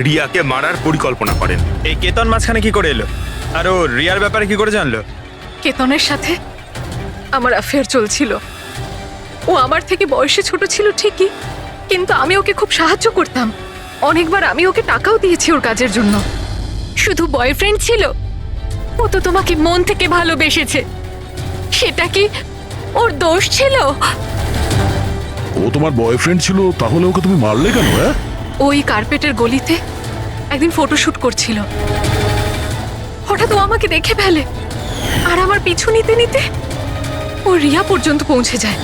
রিয়াকে মারার পরিকল্পনা করেন। এই কেতন মাঝখানে কি করে এলো? আর ও রিয়ার ব্যাপারে কি করে জানলো? কেতনের সাথে আমার অ্যাফেয়ার চলছিল। ও আমার থেকে বয়সে ছোট ছিল ঠিকই, কিন্তু আমি ওকে খুব সাহায্য করতাম। অনেকবার আমি ওকে টাকাও দিয়েছি ওর কাজের জন্য। শুধু বয়ফ্রেন্ড ছিল? ও তো তোমাকে মন থেকে ভালোবেসেছে, সেটা কি ওর দোষ ছিল? ও তোমার বয়ফ্রেন্ড ছিল, তাহলে ওকে তুমি মারলে কেন? হ্যাঁ, ওই কার্পেটের গলিতে একদিন ফটোশুট করছিল, হঠাৎ ও আমাকে দেখে ফেলে, আর আমার পিছু নিতে নিতে ও রিয়া পর্যন্ত পৌঁছে যায়।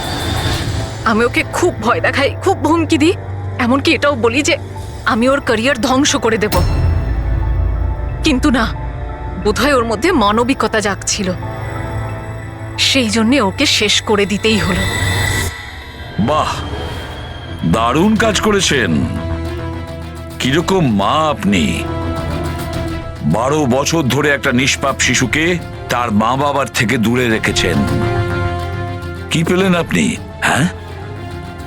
আমি ওকে খুব ভয় দেখাই, খুব হুমকি দিই, এমনকি এটাও বলি যে আমি ওর ক্যারিয়ার ধ্বংস করে দেব। কিন্তু না, বোধহয় ওর মধ্যে মানবিকতা জাগছিল, সেই জন্য ওকে শেষ করে দিতেই হলো। বাহ, দারুণ কাজ করেছেন। কিরকম মা আপনি! 12 বছর ধরে একটা নিষ্পাপ শিশুকে তার মা বাবার থেকে দূরে রেখেছেন। কি পেলেন আপনি? হ্যাঁ,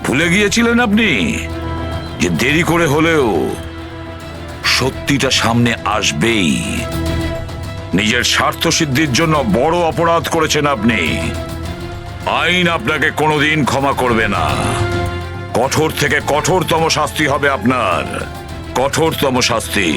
ভুলে গিয়েছিলেন আপনি যে দেরি করে হলেও সত্যিটা সামনে আসবেই। নিজের স্বার্থ সিদ্ধির জন্য বড় অপরাধ করেছেন আপনি। আইন আপনাকে কোনোদিন ক্ষমা করবে না। কঠোর থেকে কঠোরতম শাস্তি হবে আপনার, কঠোরতম শাস্তি।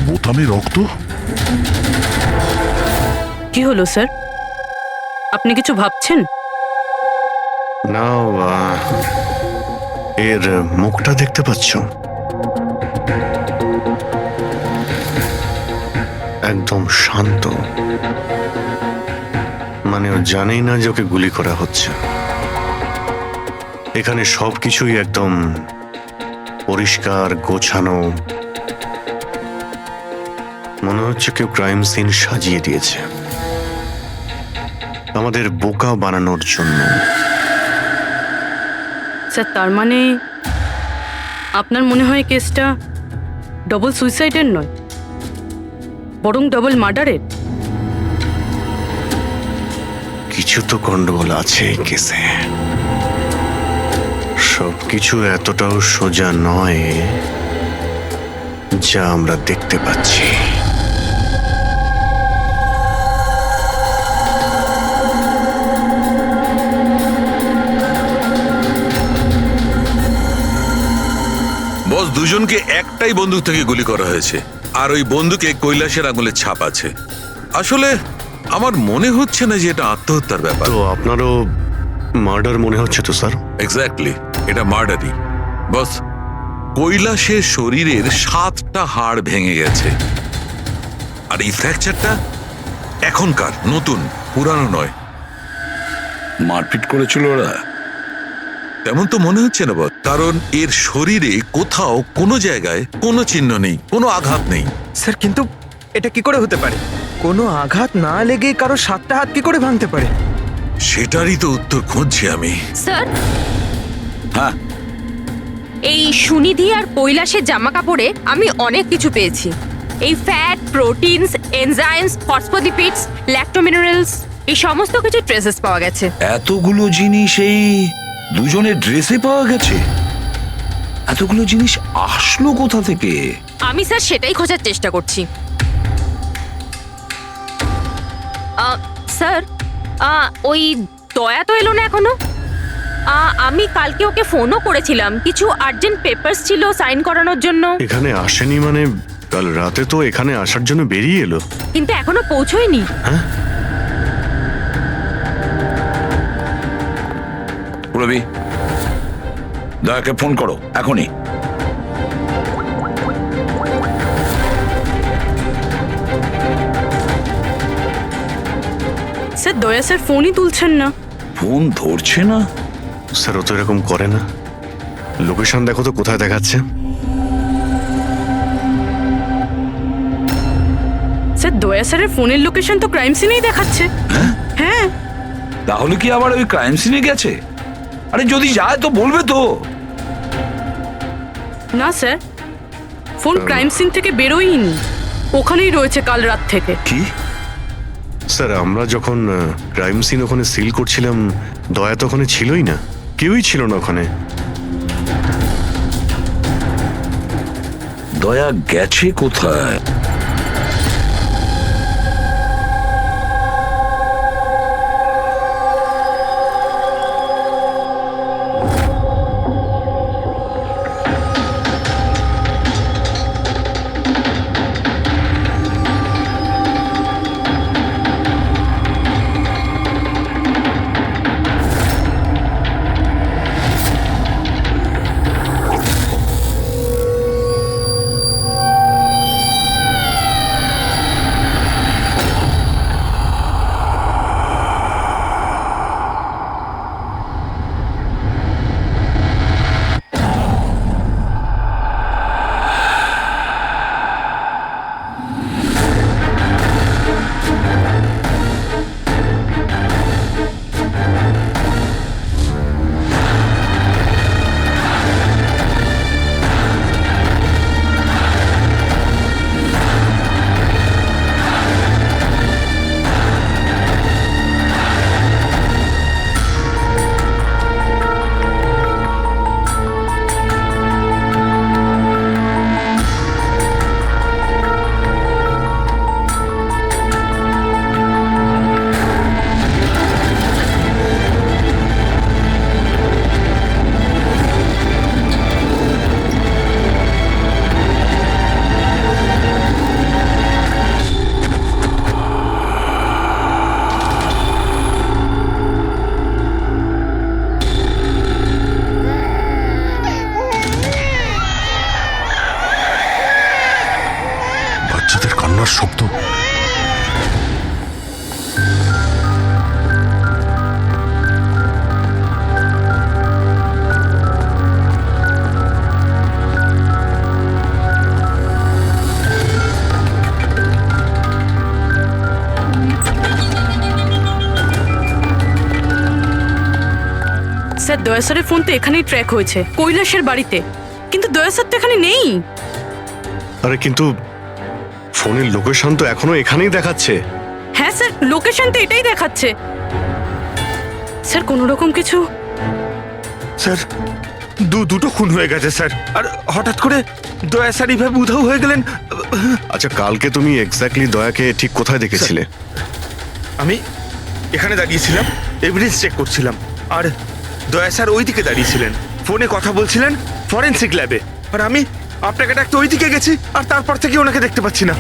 বোতামে রক্ত? কি হলো স্যার, আপনি কিছু ভাবছেন? না, এর মুখটা দেখতে পাচ্ছ? একদম শান্ত, মানে ও জানেই না যে ওকে গুলি করা হচ্ছে। এখানে সবকিছুই একদম পরিষ্কার, গোছানো। মনে হচ্ছে কেউ ক্রাইম সিন সাজিয়ে দিয়েছে আমাদের বোকা বানানোর জন্য। স্যার, তার মানে আপনার মনে হয় কেসটা ডবল সুইসাইডের নয়, বরং ডবল মার্ডারের? কিছু তো গন্ডগোল আছে এই কেসে। সবকিছু এতটাও সোজা নয় যা আমরা দেখতে পাচ্ছি। বস, দুজনকে একটাই বন্দুক থেকে গুলি করা হয়েছে, আর ওই বন্দুকে কৈলাসের আঙুলের ছাপ আছে। আসলে আমার মনে হচ্ছে না যে এটা আত্মহত্যার ব্যাপার। তো আপনারও মার্ডার মনে হচ্ছে তো স্যার? এক্স্যাক্টলি, এটা মার্ডারই। বস, কৈলাসের শরীরের 7টা হাড় ভেঙে গেছে, আর এই ফ্র্যাকচারটা এখনকার, নতুন, পুরানো নয়। মারপিট করেছিল ওরা? তেমন তো মনে হচ্ছে না বস, কারণ এর শরীরে কোথাও কোনো জায়গায় কোনো চিহ্ন নেই, কোনো আঘাত নেই। স্যার, কিন্তু এটা কি করে হতে পারে? কোনো আঘাত না লেগে কারো 7টা হাত কি করে ভাঙতে পারে? সেটারই তো উত্তর খুঁজছি আমি। স্যার, হ্যাঁ, এই সুনিধি আর কৈলাসের জামা কাপড়ে আমি অনেক কিছু পেয়েছি। এই ফ্যাট, প্রোটিনস, এনজাইমস, ফসফোলিপিডস, ল্যাক্টোমিনারেলস, এই সমস্ত কিছু ট্রেসেস পাওয়া গেছে। এতগুলো জিনিস এই দুজনের ড্রেসে পাওয়া গেছে? এতগুলো জিনিস আসলো কোথা থেকে? আমি স্যার সেটাই খোঁজার চেষ্টা করছি। স্যার, ওই দয়া তো এলো না এখনো? আমি কালকে ওকে ফোনও করেছিলাম, কিছু আর্জেন্ট পেপারস ছিল সাইন করানোর জন্য। এখানে আসেনি মানে কাল রাতে তো এখানে আসার জন্য বেরিয়ে এলো। কিন্তু এখনো পৌঁছয়নি। রবি, দয়াকে ফোন করো এখনই। স্যার দয়া স্যার ফোনই তুলছেন না। ফোন ধরছে না? স্যার ও তো এরকম করে না। লোকেশন দেখো তো কোথায় দেখাচ্ছে। স্যার দয়া স্যারের ফোনের লোকেশন তো ক্রাইম সিনেই দেখাচ্ছে। হ্যাঁ। তাহলে কি আবার ওই ক্রাইম সিনে গেছে? আরে যদি যায় তো বলবে তো। না স্যার, ফোন ক্রাইম সিন থেকে বেরোয়নি, ওখানেই রয়েছে কাল রাত থেকে। কি স্যার, আমরা যখন ক্রাইম সিন ওখানে সিল করছিলাম দয়া তো ওখানে ছিলই না, কেউই ছিল না ওখানে। দয়া গেছে কোথায়? বাচ্চাদের কান্নার শব্দ। স্যার দয়া স্যারের ফোন তো এখানেই ট্র্যাক হয়েছে, কৈলাসের বাড়িতে, কিন্তু দয়া স্যার তো এখানে নেই। আরে কিন্তু ফোনের লোকেশন তো এখনো এখানেই দেখাচ্ছে। হ্যাঁ স্যার, লোকেশন তো এটাই দেখাচ্ছে। স্যার কোনো রকম কিছু। স্যার দুটো খুন হয়ে গেছে স্যার, আর হঠাৎ করে দয়া স্যার এইভাবে উধাও হয়ে গেলেন। আচ্ছা, কালকে তুমি এক্স্যাক্টলি দয়াকে ঠিক কোথায় দেখেছিলে? আমি এখানে দাঁড়িয়েছিলাম, এভিডেন্স চেক করছিলাম, আর দয়া স্যার ওই দিকে দাঁড়িয়েছিলেন, ফোনে কথা বলছিলেন ফরেনসিক ল্যাবে, আর আমি আপনাকে ডাকতে ওই দিকে গেছি, আর তারপর থেকে ওনাকে দেখতে পাচ্ছি না।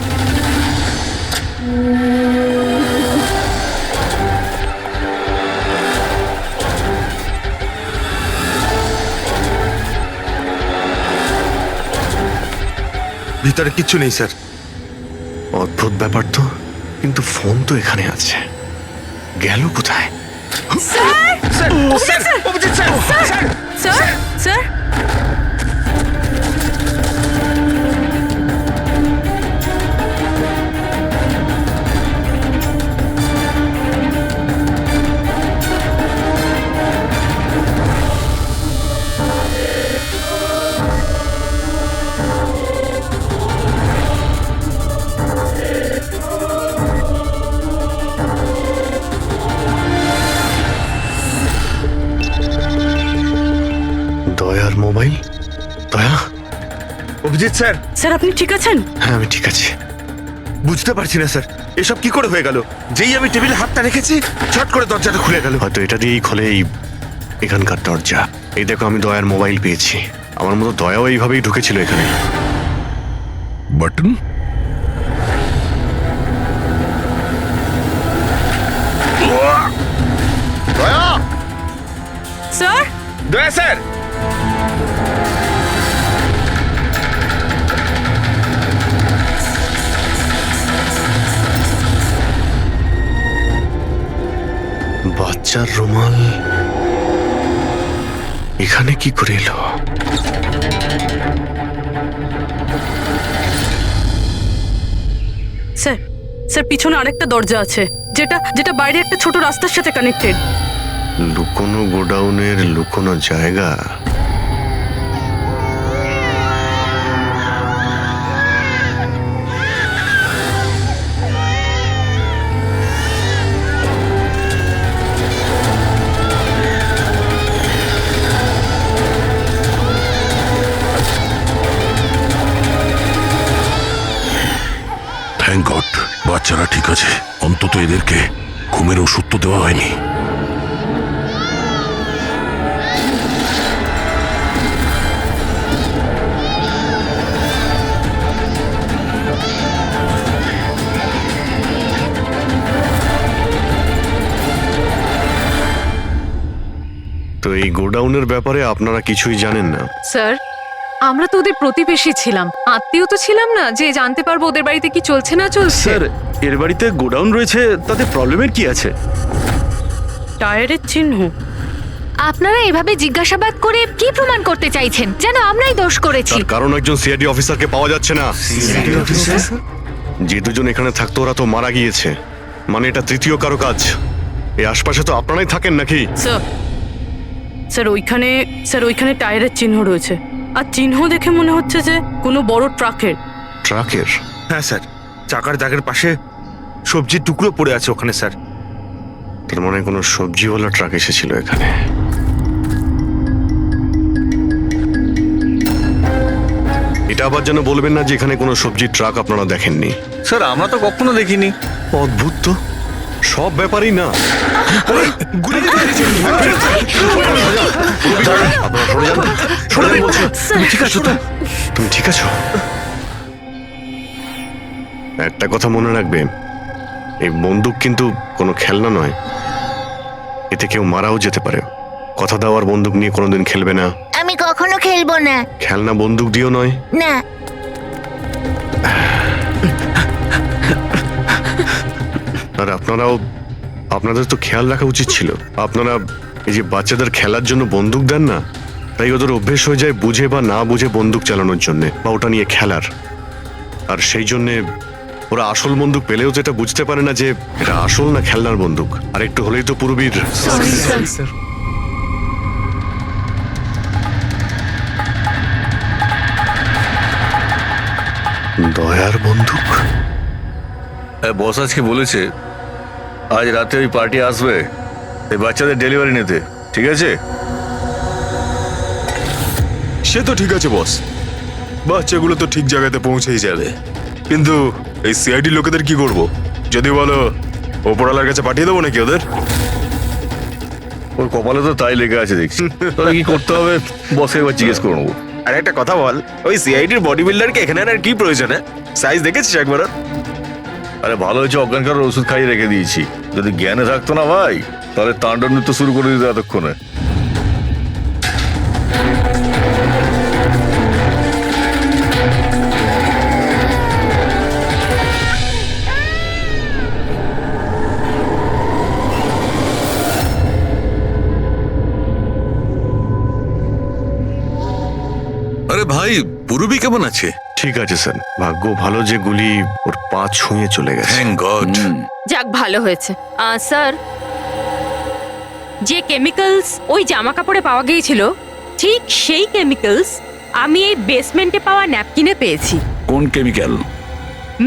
ভিতরে কিচ্ছু নেই স্যার। অদ্ভুত ব্যাপার তো, কিন্তু ফোন তো এখানে আছে, গেল কোথায়? Sir sir sir Abhijit sir sir sir sir দয়ার মোবাইল। দয়া, অভিজিৎ স্যার। স্যার আপনি ঠিক আছেন? হ্যাঁ আমি ঠিক আছি। বুঝতে পারছি না স্যার, এসব কি করে হয়ে গেল? যেই আমি টেবিলে হাতটা রেখেছি ছট করে দরজাটা খুলে গেল। হয়তো এটা দিয়েই খোলে এই এখানকার দরজা। এই দেখো, আমি দয়ার মোবাইল পেয়েছি। আমার মতো দয়াও এইভাবেই ঢুকেছিল এখানে। বাটন? স্যার দয়া স্যার, বাচ্চার রুমাল এখানে কি করে এলো? স্যার, স্যার পিছনে আরেকটা দরজা আছে, যেটা যেটা বাইরে একটা ছোট রাস্তার সাথে কানেক্টেড। লুকোনো গোডাউনের লুকোনো জায়গা। থ্যাংক গড, বাচ্চারা ঠিক আছে। অন্তত এদেরকে ঘুমের ওষুধ তো দেওয়া হয়নি। তো এই গোডাউনের ব্যাপারে আপনারা কিছুই জানেন না? স্যার, আমরা তো ওদের প্রতিবেশী ছিলাম, আত্মীয় তো ছিলাম না যে জানতে পারবো ওদের বাড়িতে কি চলছে না চলছে। স্যার, এর বাড়িতে গোডাউন রয়েছে, তাতে প্রবলেমের কি আছে? টায়ারের চিহ্ন। আপনারা এভাবে জিজ্ঞাসাবাদ করে কি প্রমাণ করতে চাইছেন? যেন আমরাই দোষ করেছি। তার কারণ একজন সিআইডি অফিসারকে পাওয়া যাচ্ছে না। যে দুজন এখানে থাকতো ওরা তো মারা গিয়েছে। মানে এটা তৃতীয় কারো কাজ। এই আশপাশে তো আপনারাই থাকেন নাকি? স্যার, স্যার ওইখানে টায়ারের চিহ্ন রয়েছে, আর চিহ্ন দেখে মনে হচ্ছে যে কোনো বড় ট্রাকের। ট্রাকের? হ্যাঁ স্যার, চাকার দাগের পাশে সবজির টুকরো পড়ে আছে ওখানে স্যার। তার মানে কোনো সবজিওয়ালা ট্রাক এসেছিল এখানে। এটা আবার যেন বলবেন না যে এখানে কোনো সবজির ট্রাক আপনারা দেখেননি। স্যার, আমরা তো কখনো দেখিনি। অদ্ভুত তো, সব ব্যাপারই না। আপনারা সরে যান, সরে যান বলছি। তুমি ঠিক আছো তো? তুমি ঠিক আছো? একটা কথা মনে রাখবে, এই বন্দুক কিন্তু কোনো খেলনা নয়। এতে কেউ মারাও যেতে পারে। কথা দেওয়ার বন্দুক নিয়ে কোনোদিন খেলবে না। আমি কখনো খেলবো না। খেলনা বন্দুক দিয়েও নয়। না। আর আপনাদের তো খেয়াল রাখা উচিত ছিল। আপনারা এই যে বাচ্চাদের খেলার জন্য বন্দুক দেন না, তাই ওদের অভ্যেস হয়ে যায় বুঝে বা না বুঝে বন্দুক চালানোর জন্য বা ওটা নিয়ে খেলার। আর সেই জন্যে ওরা আসল বন্দুক পেলেও যেটা বুঝতে পারে না যে এটা আসল না খেলনার বন্দুক। আর একটু হলেই তো পুরবীর। দয়ার বন্দুক। বস আজকে বলেছে আজ রাতে ওই পার্টি আসবে এই বাচ্চাদের ডেলিভারি নিতে, ঠিক আছে? সে তো ঠিক আছে বস, বাচ্চাগুলো তো ঠিক জায়গাতে পৌঁছেই যাবে। কিন্তু এই সিআইডি লোকেদের কি করব? যদি বলো ওপরওয়ালার কাছে পাঠিয়ে দেবো নাকি ওদের? ওর কপালে তো তাই লেগে আছে দেখছি। তবে কি করতে হবে বসে এবার জিজ্ঞেস করে নেবো। আর একটা কথা বল, ওই সিআইডির বডি বিল্ডারকে এখানে আর কি প্রয়োজন? সাইজ দেখেছিস একবার? আরে ভালো হয়েছে অজ্ঞান করার ওষুধ খাইয়ে রেখে দিয়েছি। যদি জ্ঞানে থাকতো না ভাই, তাহলে তাণ্ডব নৃত্য শুরু করে দিত এতক্ষণে। আরে ভাই, পুরবী কেমন আছে? ঠিক আছে স্যার, ভাগ্য ভালো যে গুলি ওর পা ছুঁয়ে চলে গেছে। Thank god. যাক, ভালো হয়েছে। স্যার, যে কেমিক্যালস ওই জামা কাপড়ে পাওয়া গিয়েছিল, ঠিক সেই কেমিক্যালস আমি এই বেসমেন্টে পাওয়া ন্যাপকিনে পেয়েছি। কোন chemical?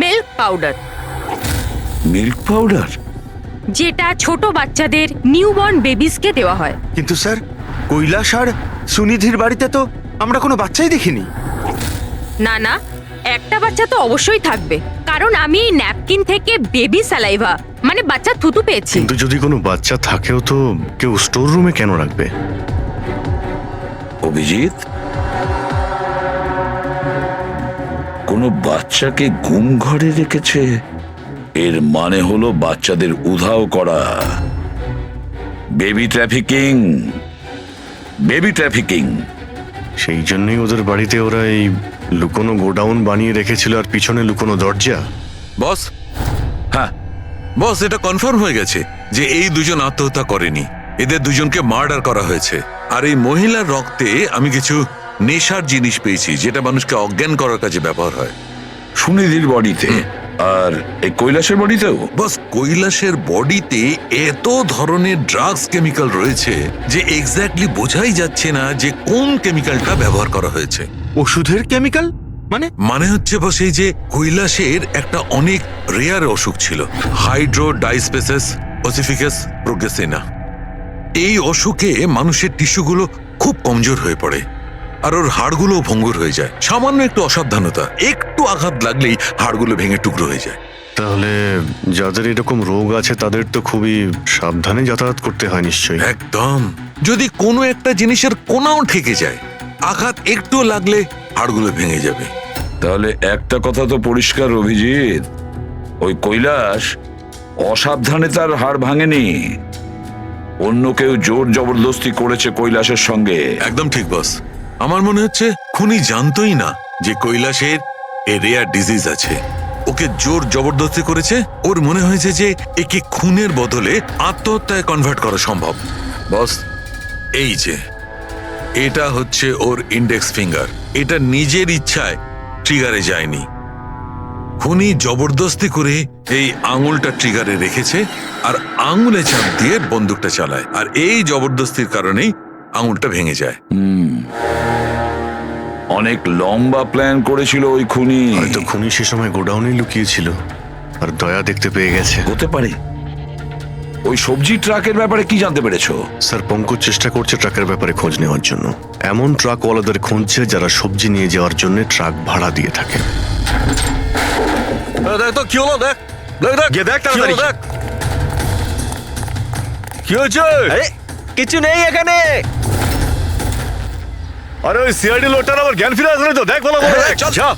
Milk powder. Milk powder? যেটা ছোট বাচ্চাদের নিউবর্ন বেবিসকে দেওয়া হয়। কিন্তু স্যার, কৈলাস আর সুনিধির বাড়িতে তো আমরা কোনো বাচ্চাই দেখিনি। না না, একটা বাচ্চা তো অবশ্যই থাকবে, কারণ আমি এই ন্যাপকিন থেকে বেবি স্যালাইভা মানে বাচ্চা থুতু পেয়েছি। কিন্তু যদি কোনো বাচ্চা থাকেও তো কেউ স্টোর রুমে কেন রাখবে? অভিজিৎ, কোনো বাচ্চাকে গুম ঘরে রেখেছে, এর মানে হলো বাচ্চাদের উধাও করা। Baby trafficking, baby trafficking. সেই জন্যই ওদের বাড়িতে ওরা এই লুকোনো গোডাউন বানিয়ে রেখেছিল আর পিছনে লুকোনো দরজা। বস, হ্যাঁ বস, এটা কনফার্ম হয়ে গেছে যে এই দুজন আত্মহত্যা করেনি, এদের দুজনকে মার্ডার করা হয়েছে। আর এই মহিলার রক্তে আমি কিছু নেশার জিনিস পেয়েছি যেটা মানুষকে অজ্ঞান করার কাজে ব্যবহার হয়। সুনিধির বডিতে আর এই কৈলাসের বডিতেও? বস, কৈলাসের বডিতে এত ধরনের ড্রাগস কেমিক্যাল রয়েছে যে এক্স্যাক্টলি বোঝাই যাচ্ছে না যে কোন কেমিক্যালটা ব্যবহার করা হয়েছে। ওষুধের কেমিক্যাল মানে হচ্ছে বস, এই যে কৈলাসের একটা অনেক রেয়ার অসুখ ছিল, হাইড্রোডাইস্পেসিস ওসিফিকাস প্রোগ্রেসিনা। এই অসুখে মানুষের টিস্যুগুলো খুব কমজোর হয়ে পড়ে আর ওর হাড়গুলো ভঙ্গুর হয়ে যায়। সামান্য একটু অসাবধানতা, একটু আঘাত লাগলেই হাড়গুলো ভেঙে টুকরো হয়ে যায়। তাহলে যাদের এরকম রোগ আছে তাদের তো খুবই সাবধানে যাতায়াত করতে হয় নিশ্চয়ই। একদম, যদি কোনো একটা জিনিসের কোনাও ঠেকে যায়, আঘাত একটু লাগলে হাড়গুলো ভেঙে যাবে। তাহলে একটা কথা তো পরিষ্কার অভিজিৎ, ওই কৈলাস অসাবধানে তার হাড় ভাঙেনি, অন্য কেউ জোর জবরদস্তি করেছে কৈলাসের সঙ্গে। একদম ঠিক বস, আমার মনে হচ্ছে খুনি জানতোই না যে কৈলাসের রেয়ার ডিজিজ আছে। ওকে জোর জবরদস্তি করেছে, ওর মনে হয়েছে যে একে খুনের বদলে আত্মহত্যায় কনভার্ট করা সম্ভব। বস, এই যে এটা হচ্ছে ওর ইন্ডেক্স ফিঙ্গার, এটা নিজের ইচ্ছায় ট্রিগারে যায়নি। খুনি জবরদস্তি করে এই আঙুলটা ট্রিগারে রেখেছে আর আঙুলে চাপ দিয়ে বন্দুকটা চালায়, আর এই জবরদস্তির কারণেই আঙুলটা ভেঙে যায়। অনেক লম্বা প্ল্যান করেছিল ওই খুনি। হয়তো খুনি সে সময় গোডাউনে লুকিয়েছিল আর দয়া দেখতে পেয়ে গেছে। হতে পারে। ওই সবজি ট্রাকের ব্যাপারে কি জানতে পেরেছো? স্যার, পঙ্কজ চেষ্টা করছে ট্রাকের ব্যাপারে খোঁজ নেওয়ার জন্য। এমন ট্রাকওয়ালাদের খুঁজছে যারা সবজি নিয়ে যাওয়ার জন্য ট্রাক ভাড়া দিয়ে থাকে। দেখ তো কি হলো, দেখ গিয়ে দেখ তাড়াতাড়ি। কি হয়েছে? কিছু নেই এখানে। আরে ওই সিআইডি লোকটার আবার জ্ঞান ফিরে আসলে তো, দেখ ভালো করে, দেখ। চল। যা।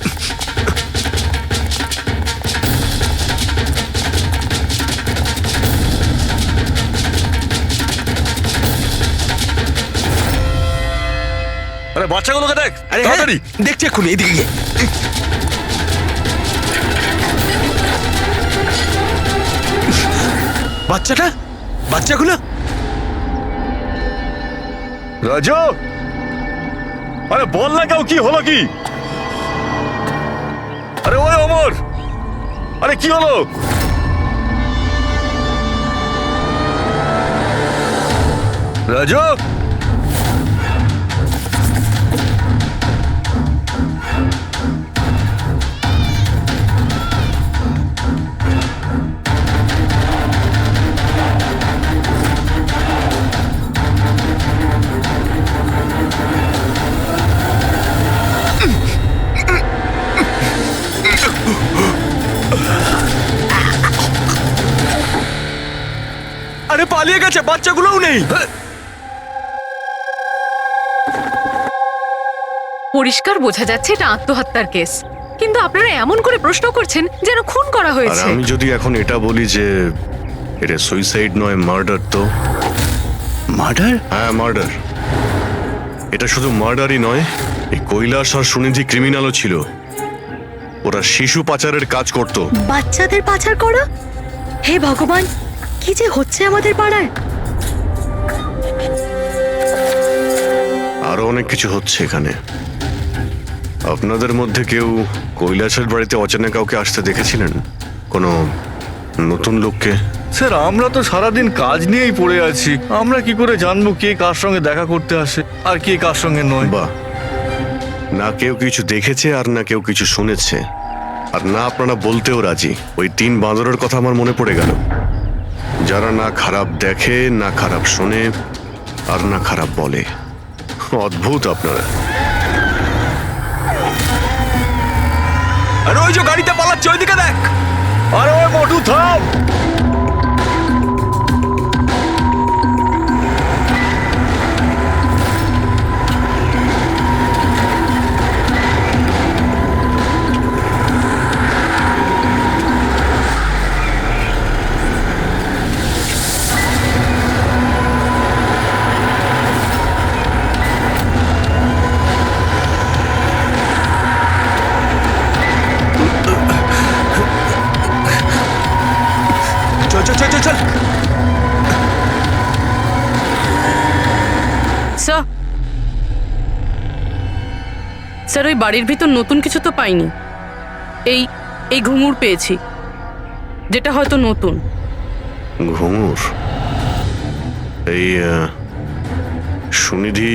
আরে বাচ্চাগুলোকে দেখ তাড়াতাড়ি। দেখছি এক্ষুনি, এইদিকে গিয়ে। বাচ্চাগুলো রাজু, আরে বল না কেউ, কি হলো কি? আরে ওই অমর, আরে কি হলো? রাজু, আরে পালিয়ে গেছে, বাচ্চাগুলোও নেই। পরিষ্কার বোঝা যাচ্ছে এটা আত্মহত্যার কেস, কিন্তু আপনারা এমন করে প্রশ্ন করছেন যেন খুন করা আর হয়েছে। আমি যদি এখন এটা বলি যে এটা সুইসাইড নয়, মার্ডার, তো? মার্ডার? হ্যাঁ, মার্ডার। এটা শুধু মার্ডারই নয়, এই কৈলাস আর সুনিধি ক্রিমিনালও ছিল। ওরা শিশু পাচারের কাজ করত। বাচ্চাদের পাচার করা? হে ভগবান, কি যে হচ্ছে আমাদের পাড়ায়। আরো অনেক কিছু হচ্ছে এখানে। আপনাদের মধ্যে কেউ কৈলাসের বাড়িতে অচেনা কাউকে আসতে দেখেছিলেন? কোনো নতুন লোককে? স্যার আমরা তো সারাদিন কাজ নিয়েই পড়ে আছি, আমরা কি করে জানবো কে কার সঙ্গে দেখা করতে আসে আর কে কার সঙ্গে নয়? বাহ, না কেউ কিছু দেখেছে আর না কেউ কিছু শুনেছে, আর না আপনারা বলতেও রাজি। ওই 3 বাঁদরের কথা আমার মনে পড়ে গেল, যারা না খারাপ দেখে, না খারাপ শোনে, আর না খারাপ বলে। অদ্ভুত আপনারা। আরে ওই যে গাড়িতে পালাচ্ছে, ওইদিকে দেখ। আরে ওই মোটু থাম। স্যার ওই বাড়ির ভিতর নতুন কিছু তো পাইনি, এই এই ঘুঙুর পেয়েছি, যেটা হয়তো নতুন। ঘুঙুর? এই সুনিধি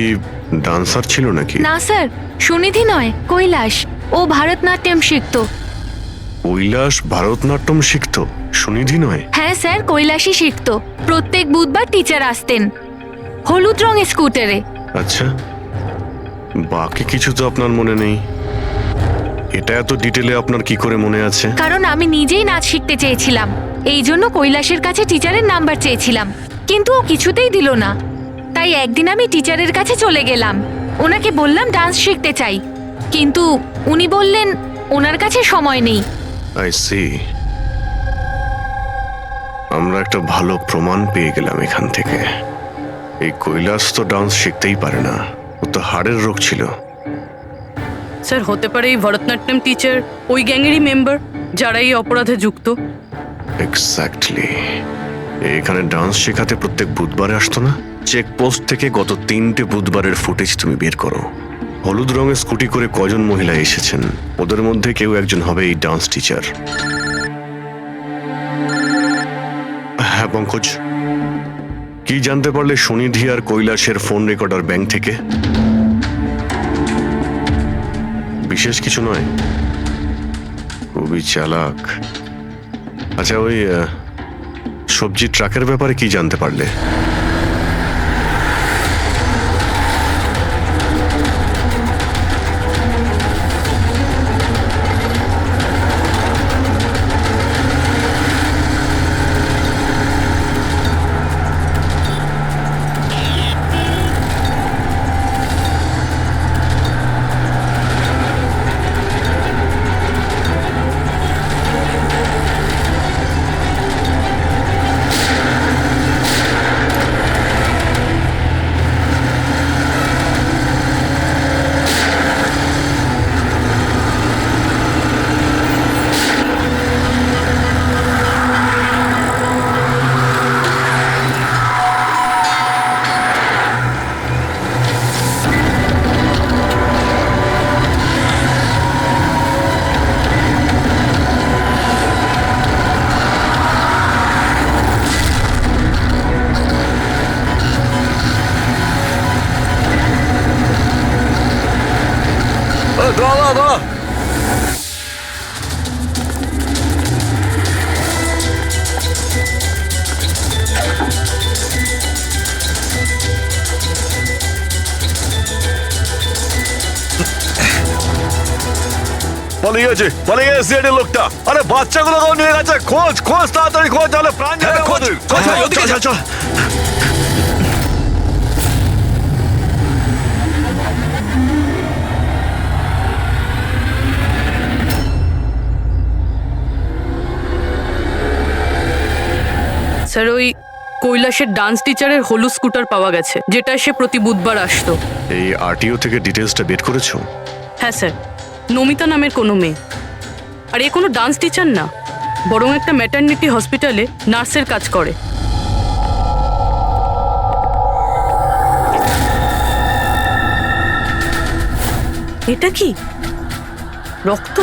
ডান্সার ছিল নাকি? না স্যার, সুনিধি নয়, কৈলাস। ও ভারতনাট্যম শিখতো। কৈলাস ভারতনাট্যম শিখতো, সুনিধি নয়? হ্যাঁ স্যার, কৈলাসই শিখতো। প্রত্যেক বুধবার টিচার আসতেন হলুদ রঙের স্কুটারে। আচ্ছা, বাকি কিছু তো আপনার মনে নেই। এটা এত ডিটেলে আপনার কি করে মনে আছে? কারণ আমি নিজেই নাচ শিখতে চেয়েছিলাম, এই জন্য কৈলাসের কাছে টিচারের নাম্বার চেয়েছিলাম, কিন্তু ও কিছুতেই দিল না। তাই একদিন আমি টিচারের কাছে চলে গেলাম, ওনাকে বললাম ডান্স শিখতে চাই, কিন্তু উনি বললেন ওনার কাছে সময় নেই। I see. আমরা একটা ভালো প্রমাণ পেয়ে গেলাম এখান থেকে। এই কৈলাস তো ডান্স শিখতেই পারে না, ও তো হাড়ের রোগ ছিল। স্যার হতে পারে এই ভরতনাট্যম টিচার ওই গ্যাংয়েরই মেম্বার যারা এই অপরাধে যুক্ত। এক্স্যাক্টলি। এখানে ডান্স শেখাতে প্রত্যেক বুধবারে আসতো না? চেকপোস্ট থেকে গত 3টে বুধবারের ফুটেজ তুমি বের করো। হলুদ রঙের স্কুটি করে কজন মহিলা এসেছেন, ওদের মধ্যে কেউ একজন হবে এই ডান্স টিচার। হ্যাঁ পঙ্কজ, কি জানতে পারলে সুনিধি আর কৈলাসের ফোন রেকর্ডার ব্যাংক থেকে? বিশেষ কিছু নয়, খুবই চালাক। আচ্ছা, ওই সবজি ট্রাকের ব্যাপারে কি জানতে পারলে? পালিয়ে গেছে লোকটা। আরে বাচ্চাগুলো নিয়ে গেছে, খোঁজ খোঁজ, তাড়াতাড়ি খোঁজ, তাহলে প্রাণ যাবে আমাদের। চল চল। স্যার ওই কৈলাসের ডান্স টিচারের হলুদ স্কুটার পাওয়া গেছে, যেটা সে প্রতি বুধবার আসতো। এই আরটিও থেকে ডিটেলসটা বের করেছো? হ্যাঁ স্যার, নমিতা নামের কোনো মেয়ে। আর এ কোনো ডান্স টিচার না, বরং একটা ম্যাটারনিটি হসপিটালে নার্সের কাজ করে। এটা কি রক্ত?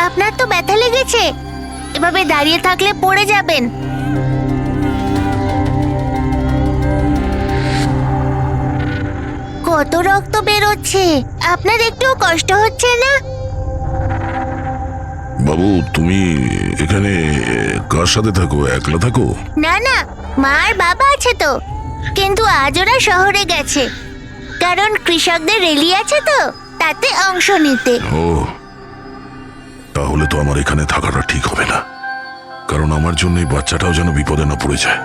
আপনার তো ব্যথা লেগেছে, এভাবে দাঁড়িয়ে থাকলে পড়ে যাবেন। কত রক্ত বেরোচ্ছে, আপনার একটু কষ্ট হচ্ছে না? বাবু তুমি এখানে কার সাথে থাকো, একলা থাকো? না না, মা আর বাবা আছে তো, কিন্তু আজ ওরা শহরে গেছে, কারণ কৃষকদের র্যালি আছে তো, তাতে অংশ নিতে। ও, তাহলে তো আমার এখানে থাকাটা ঠিক হবে না, কারণ আমার জন্য এই বাচ্চাটাও যেন বিপদে না পড়ে যায়।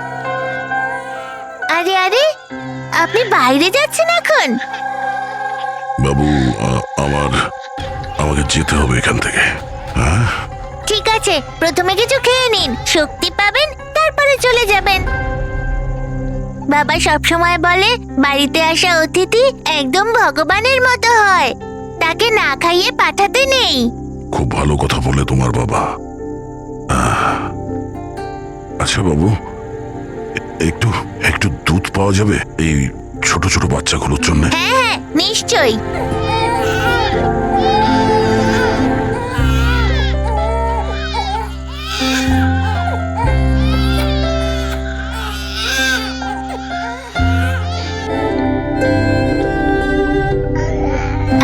আরে আরে, আপনি বাইরে যাচ্ছেন এখন? বাবু আমাকে যেতে হবে এখান থেকে। হ্যাঁ ঠিক আছে, প্রথমে কিছু খেয়ে নিন, শক্তি পাবেন, তারপরে চলে যাবেন। বাবা সবসময় বলে বাড়িতে আসা অতিথি একদম ভগবানের মতো হয়, তাকে না খাইয়ে পাঠাতে নেই। খুব ভালো কথা বলে তোমার বাবা। আচ্ছা বাবু, একটু একটু দুধ পাওয়া যাবে এই ছোট ছোট বাচ্চাগুলোর জন্য? হ্যাঁ হ্যাঁ, নিশ্চয়ই।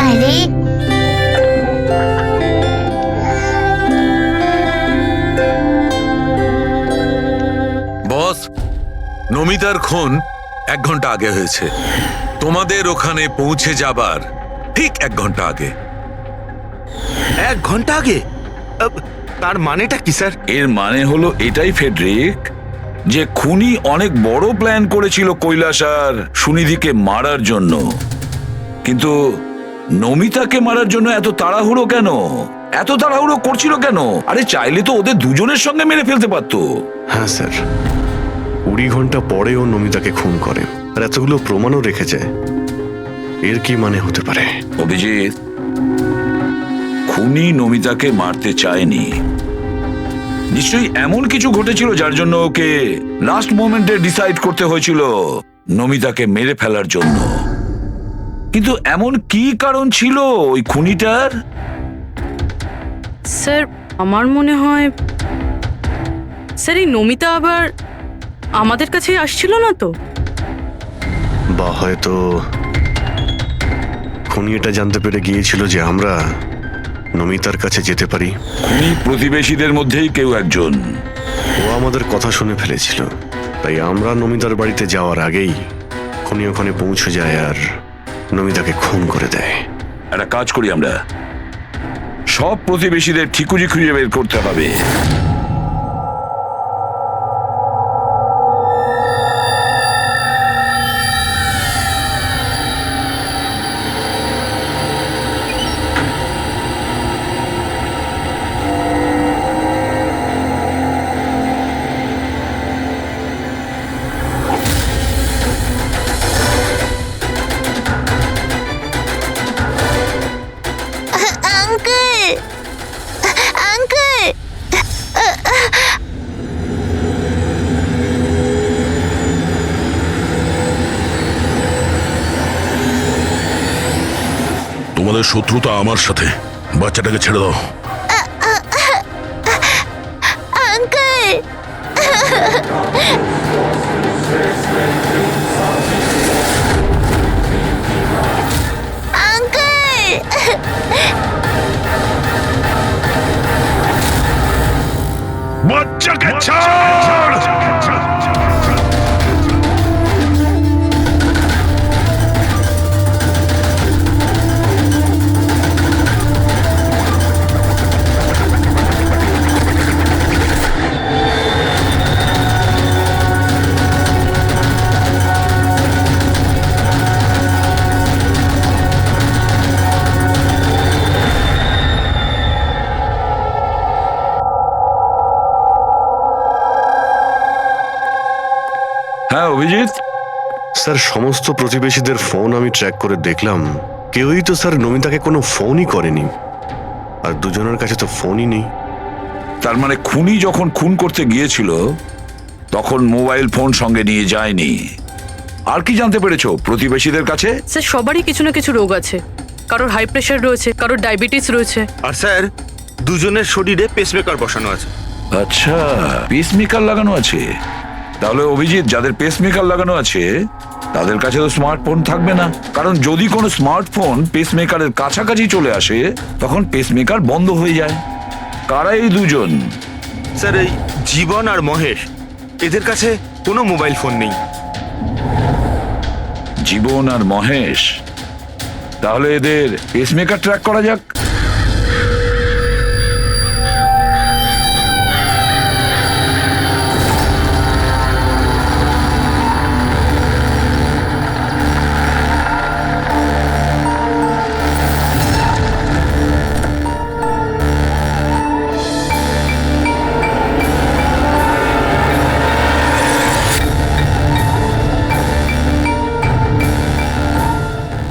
আরে বস, নমিতার খুন 1 ঘন্টা আগে হয়েছে, তোমাদের ওখানে পৌঁছে যাবার ঠিক 1 ঘন্টা আগে। 1 ঘন্টা আগে? তার মানেটা কি স্যার? এর মানে হলো এটাই ফেডরিক, যে খুনি অনেক বড় প্ল্যান করেছিল কৈলাস আর সুনিধিকে মারার জন্য, কিন্তু নমিতাকে মারার জন্য এত তাড়াহুড়ো কেন, এত তাড়াহুড়ো করছিল কেন? আরে চাইলে তো ওদের দুজনের সঙ্গে মেরে ফেলতে পারতো। হ্যাঁ স্যার, 20 ঘন্টা পরেও নমিতাকে খুন করে, আর এতগুলো প্রমাণও রেখেছে। এর কি মানে হতে পারে? অভিজিৎ, খুনি নমিতাকে মারতে চায়নি, নিশ্চয়ই এমন কিছু ঘটেছিল যার জন্য ওকে লাস্ট মোমেন্টে ডিসাইড করতে হয়েছিল নমিতাকে মেরে ফেলার জন্য। কিন্তু এমন কি কারণ ছিল ওই খুনিটার? স্যার আমার মনে হয় স্যার এই নমিতা আবার আমাদের কাছে আসছিল না তো? বা হয়তো খুনি এটা জানতে পেরে গিয়েছিল যে আমরা নমিতার কাছে যেতে পারি। খুনি প্রতিবেশীদের মধ্যেই কেউ একজন। ও আমাদের কথা শুনে ফেলেছিল, তাই আমরা নমিতার বাড়িতে যাওয়ার আগেই খুনি ওখানে পৌঁছে যায় আর নমিতাকে খুন করে দেয়। একটা কাজ করি, আমরা সব প্রতিবেশীদের ঠিকুজি খুঁজে বের করতে হবে। আঙ্কেল, আঙ্কেল, তোমাদের শত্রুতা আমার সাথে, বাচ্চাটাকে ছেড়ে দাও। আঙ্কেল, আঙ্কেল, বাচ্চাকে ছাড়! হ্যাঁ অভিজিৎ, স্যার সমস্ত প্রতিবেশীদের ফোন আমি ট্র্যাক করে দেখলাম, কেউই তো স্যার নমিতাকে কোনো ফোনই করেনি, আর দুজনের কাছে তো ফোনই নেই। তার মানে খুনি যখন খুন করতে গিয়েছিল তখন মোবাইল ফোন সঙ্গে নিয়ে যায়নি। আর কি জানতে পেরেছো প্রতিবেশীদের কাছে? স্যার সবারই কিছু না কিছু রোগ আছে, কারোর হাই প্রেশার রয়েছে, কারোর ডায়াবেটিস রয়েছে। আর স্যার দুজনের শরীরে পেসমেকার বসানো আছে। আচ্ছা, পেসমেকার লাগানো আছে। তাহলে অভিজিৎ, যাদের পেসমেকার লাগানো আছে তাদের কাছে তো স্মার্টফোন থাকবে না, কারণ যদি কোনো স্মার্টফোন পেসমেকারের কাছাকাছি চলে আসে তখন পেসমেকার বন্ধ হয়ে যায়। কারা এই দুজন? স্যার, এই জীবন আর মহেশ, এদের কাছে কোনো মোবাইল ফোন নেই। জীবন আর মহেশ, তাহলে এদের পেসমেকার ট্র্যাক করা যাক।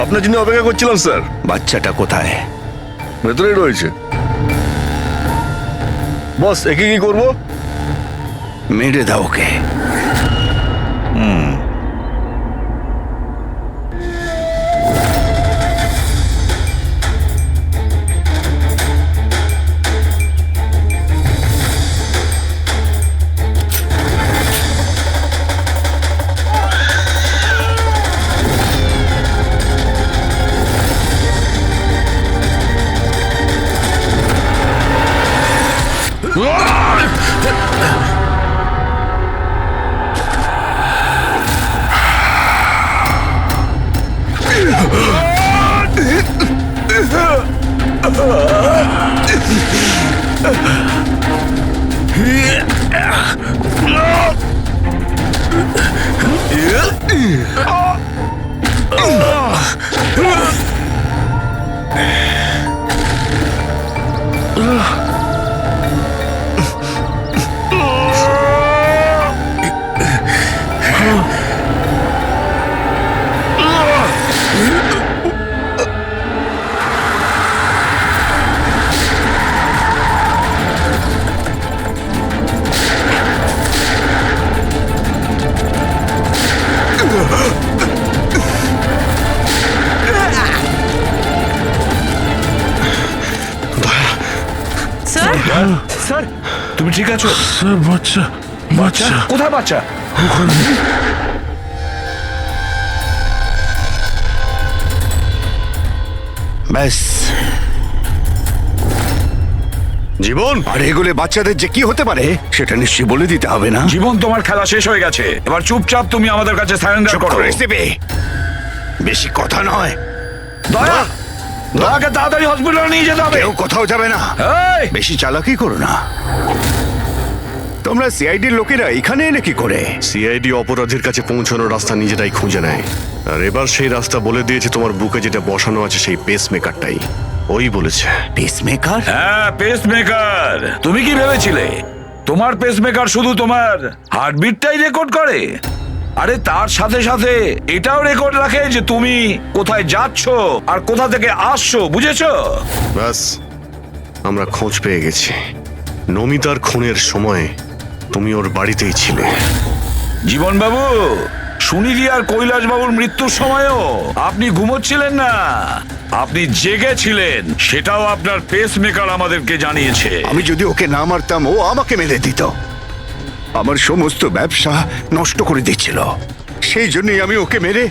আপনার জন্য অপেক্ষা করছিলাম স্যার। বাচ্চাটা কোথায়? ভেতরেই রয়েছে। বস, একে কি করবো? মেরে দাও ওকে। স্যার, তুমি ঠিক আছো? স্যার, বাচ্চা বাচ্চা কোথায় বাচ্চা? ব্যাস। জীবন, আর এগুলো বাচ্চাদের যে কি হতে পারে সেটা নিশ্চয়ই বলে দিতে হবে না? জীবন, তোমার খেলা শেষ হয়ে গেছে, এবার চুপচাপ তুমি আমাদের কাছে সারেন্ডার করো। বেশি কথা নয়। দয়া, দয়াকে তাড়াতাড়ি হসপিটালে নিয়ে যেতে হবে। কেউ কোথাও যাবে না। এই! বেশি চালাকি করো না। তোমরা সিআইডির লোকেরা এখানে এলে কি করে? সিআইডি অপরাধীর কাছে পৌঁছানোর রাস্তা নিজেরাই খুঁজে নেয়, আর এবার সেই রাস্তা বলে দিয়েছে তোমার বুকে যেটা বসানো আছে, সেই পেসমেকারটাই ওই বলেছে। পেসমেকার? হ্যাঁ, পেসমেকার। তুমি কি ভেবেছিলে তোমার পেসমেকার শুধু তোমার হার্টবিটটাই রেকর্ড করে? আরে তার সাথে সাথে এটাও রেকর্ড রাখে যে তুমি কোথায় যাচ্ছ আর কোথা থেকে আসছো, বুঝেছো? ব্যাস, আমরা খোঁজ পেয়ে গেছি। নমিতার খুনের সময় তুমি ওর বাড়িতেই ছিলে। জীবন বাবু, সুনিধি আর কৈলাস বাবুর মৃত্যুর সময়ও আপনি ঘুমোচ্ছিলেন না, আপনি জেগেছিলেন। সেটাও আপনার পেসমেকার আমাদেরকে জানিয়েছে। আমি যদি ওকে না মারতাম ও আমাকে মেরে দিত। আমার সমস্ত ব্যবসা নষ্ট করে দিচ্ছিল, সেই জন্যই আমি ওকে মেরে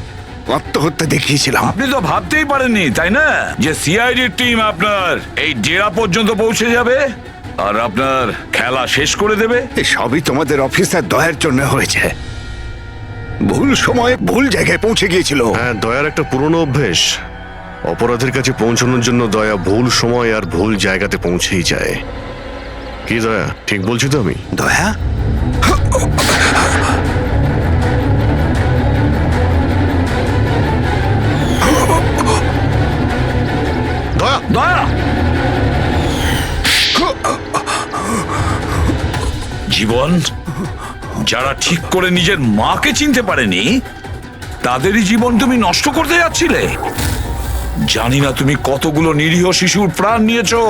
আত্মহত্যা দেখিয়েছিলাম। আপনি তো ভাবতেই পারেননি, তাই না, যে সিআইডির টিম আপনার এই ডেরা পর্যন্ত পৌঁছে যাবে আর আপনার খেলা শেষ করে দেবে? সবই তোমাদের অফিসার দয়ার জন্য হয়েছে। ভুল সময়ে ভুল জায়গায় পৌঁছে গিয়েছিল। হ্যাঁ, দয়ার একটা পুরনো অভ্যেস। অপরাধের কাছে পৌঁছানোর জন্য দয়া ভুল সময় আর ভুল জায়গাতে পৌঁছেই যায়। কি দয়া, ঠিক বলছি তো আমি? দয়া, দয়া, দয়া! জীবন, যারা ঠিক করে নিজের মাকে চিনতে পারেনি তাদেরই জীবন তুমি নষ্ট করতে যাচ্ছিলে। জানি না তুমি কতগুলো নিরীহ শিশুর প্রাণ নিয়েছো।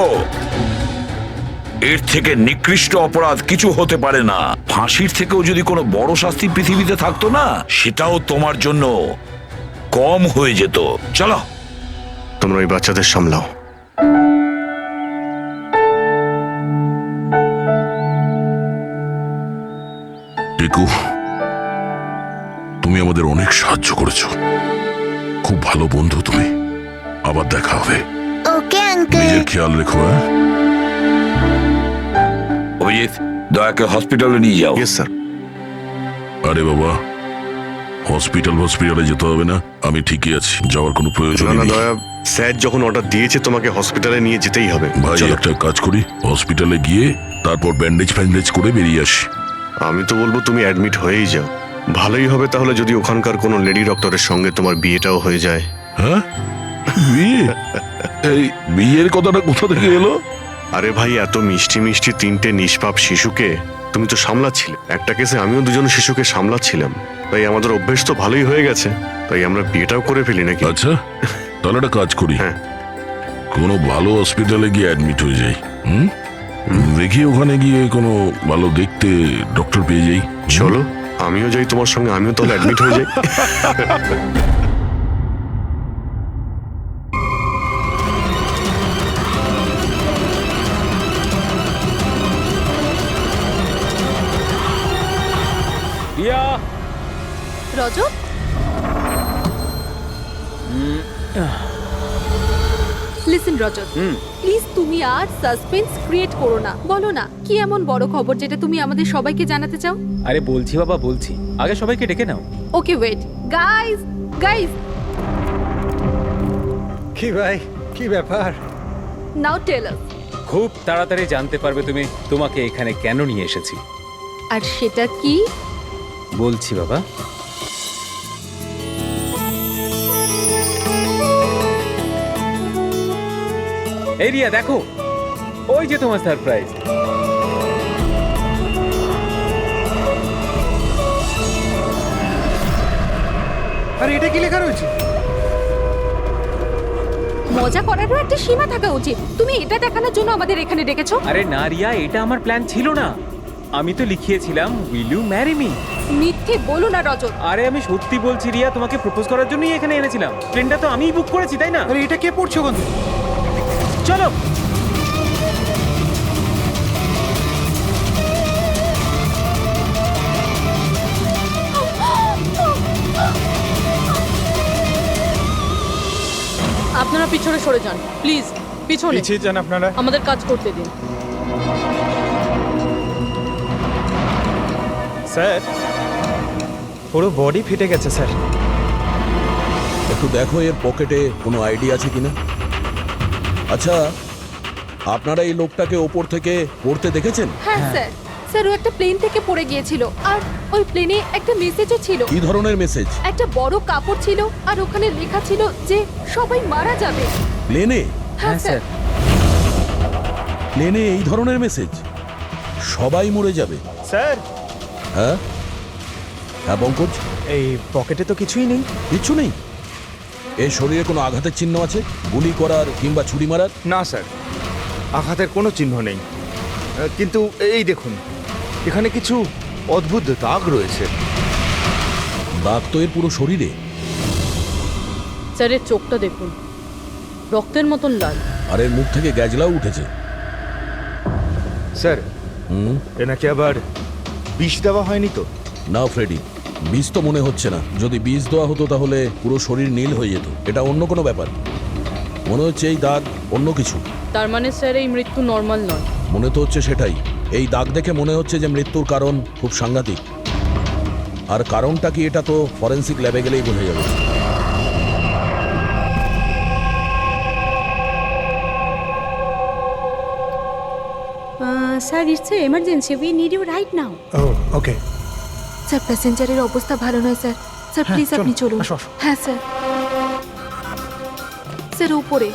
এর থেকে নিকৃষ্ট অপরাধ কিছু হতে পারে না। ফাঁসির থেকেও যদি কোনো বড় শাস্তি পৃথিবীতে থাকতো না, সেটাও তোমার জন্য কম হয়ে যেত। চলো, তোমরা ওই বাচ্চাদের সামলাও। কেকু, তুমি আমাদের অনেক সাহায্য করেছো। খুব ভালো বন্ধু তুমি। আবার দেখা হবে। Okay uncle. নিজের খেয়াল রেখো। হ্যাঁ, অভিজিৎ, দয়াকে হসপিটালে নিয়ে যাও। Yes sir. আরে বাবা, হসপিটালে যেতে হবে না, আমি ঠিকই আছি, যাওয়ার কোনো প্রয়োজন না না নেই। দয়া, স্যার যখন অর্ডার দিয়েছে তোমাকে হসপিটালে নিয়ে যেতেই হবে। ভাই চলো। একটা কাজ করি, হসপিটালে গিয়ে তারপর ব্যান্ডেজ করে বেরিয়ে আসি। আমি তো বলবো তুমি অ্যাডমিট হয়েই যাও। ভালোই হবে তাহলে যদি ওখানকার কোনো লেডি ডক্টরের সঙ্গে তোমার বিয়েটাও হয়ে যায়। হ্যাঁ, বিয়ে? এই বিয়ের কথাটা কোথা থেকে এলো? আরে ভাই, এত মিষ্টি মিষ্টি তিনটে নিষ্পাপ শিশুকে তুমি তো সামলাচ্ছিলে। একটা কেসে আমিও দুজন শিশুকে সামলাচ্ছিলাম, তাই আমাদের অভ্যেস তো ভালোই হয়ে গেছে। তাই আমরা বিয়েটাও করে ফেলি নাকি? আচ্ছা, তাহলে একটা কাজ করি, হ্যাঁ। কোনো ভালো হসপিটালে গিয়ে অ্যাডমিট হয়ে যাই। দেখি ওখানে গিয়ে কোনো ভালো দেখতে ডক্টর পেয়ে যাই। চলো আমিও যাই তোমার সঙ্গে, আমিও তাহলে অ্যাডমিট হয়ে যাই। রজত, লিসেন রজত, প্লিজ তুমি আর সাসপেন্স ক্রিয়েট করো না। বলো না কি এমন বড় খবর যেটা তুমি আমাদের সবাইকে জানাতে চাও? আরে বলছি বাবা, বলছি, আগে সবাইকে ডেকে নাও। ওকে ওয়েট, গাইস গাইস, কি ভাই, কি ব্যাপার? নাও টেল আস। খুব তাড়াতাড়ি জানতে পারবে তুমি তোমাকে এখানে কেন নিয়ে এসেছি। আর সেটা কি? বলছি বাবা। এই রিয়া দেখো, ওই যে তোমার সারপ্রাইজ। আরে এটা কি লেখা রয়েছে? মজা করারও একটা সীমা থাকা উচিত। তুমি এটা দেখানোর জন্য আমাদের এখানে ডেকেছো? আরে না রিয়া, এটা আমার প্ল্যান ছিল না। আমি তো লিখিয়েছিলাম উইল ইউ ম্যারি মি। মিথ্যে বলো না রজত। আরে আমি সত্যি বলছি রিয়া, তোমাকে প্রপোজ করার জন্যই এখানে এনেছিলাম। ট্রেনটা তো আমিই বুক করেছি, তাই না? আরে এটা কে পড়ছো বন্ধু? চলো। আপনারা পিছনে সরে যান প্লিজ, পিছনে পিছিয়ে যান আপনারা। আমাদের কাজ করতে দিন। স্যার, পুরো বডি ফেটে গেছে স্যার। একটু দেখো এর পকেটে কোনো আইডি আছে কিনা। আচ্ছা, আপনারা এই লোকটাকে ওপর থেকে পড়তে দেখেছেন? হ্যাঁ স্যার, স্যার ও একটা প্লেন থেকে পড়ে গিয়েছিল, আর ওই প্লেনে একটা মেসেজও ছিল। কি ধরনের মেসেজ? একটা বড় কাপড় ছিল, আর ওখানে লেখা ছিল যে সবাই মারা যাবে। প্লেনে? হ্যাঁ স্যার। প্লেনে এই ধরনের মেসেজ? সবাই মরে যাবে? স্যার। হ্যাঁ হ্যাঁ পঙ্কজ, এই পকেটে তো কিছুই নেই। কিচ্ছু নেই? এর শরীরে কোনো আঘাতের চিহ্ন আছে, গুলি করার কিংবা ছুরি মারার? না স্যার, আঘাতের কোনো চিহ্ন নেই। কিন্তু এই দেখুন, এখানে কিছু অদ্ভুত দাগ রয়েছে। দাগ তো এর পুরো শরীরে। স্যারের চোখটা দেখুন, রক্তের মতন লাল। আর এর মুখ থেকে গ্যাজলাও উঠেছে। স্যার, এনাকে আবার বিষ দেওয়া হয়নি তো? না ফ্রেডি, বীজ তো মনে হচ্ছে না। যদি বীজ দেওয়া হতো তাহলে পুরো শরীর নীল হয়ে যেত। এটা অন্য কোনো ব্যাপার মনে হচ্ছে। এই দাগ অন্য কিছু। তার মানে স্যার এই মৃত্যু নর্মাল নয়? মনে তো হচ্ছে সেটাই। এই দাগ দেখে মনে হচ্ছে যে মৃত্যুর কারণ খুব সাংঘাতিক। আর কারণটা কি এটা তো ফরেন্সিক ল্যাবে গেলেই বোঝা যাবে। Sir, it's a emergency, we need you right now. Okay sir, প্যাসেঞ্জারের অবস্থা ভালো নয় স্যার। স্যার প্লিজ আপনি চলুন। হ্যাঁ স্যার। স্যার উপরে।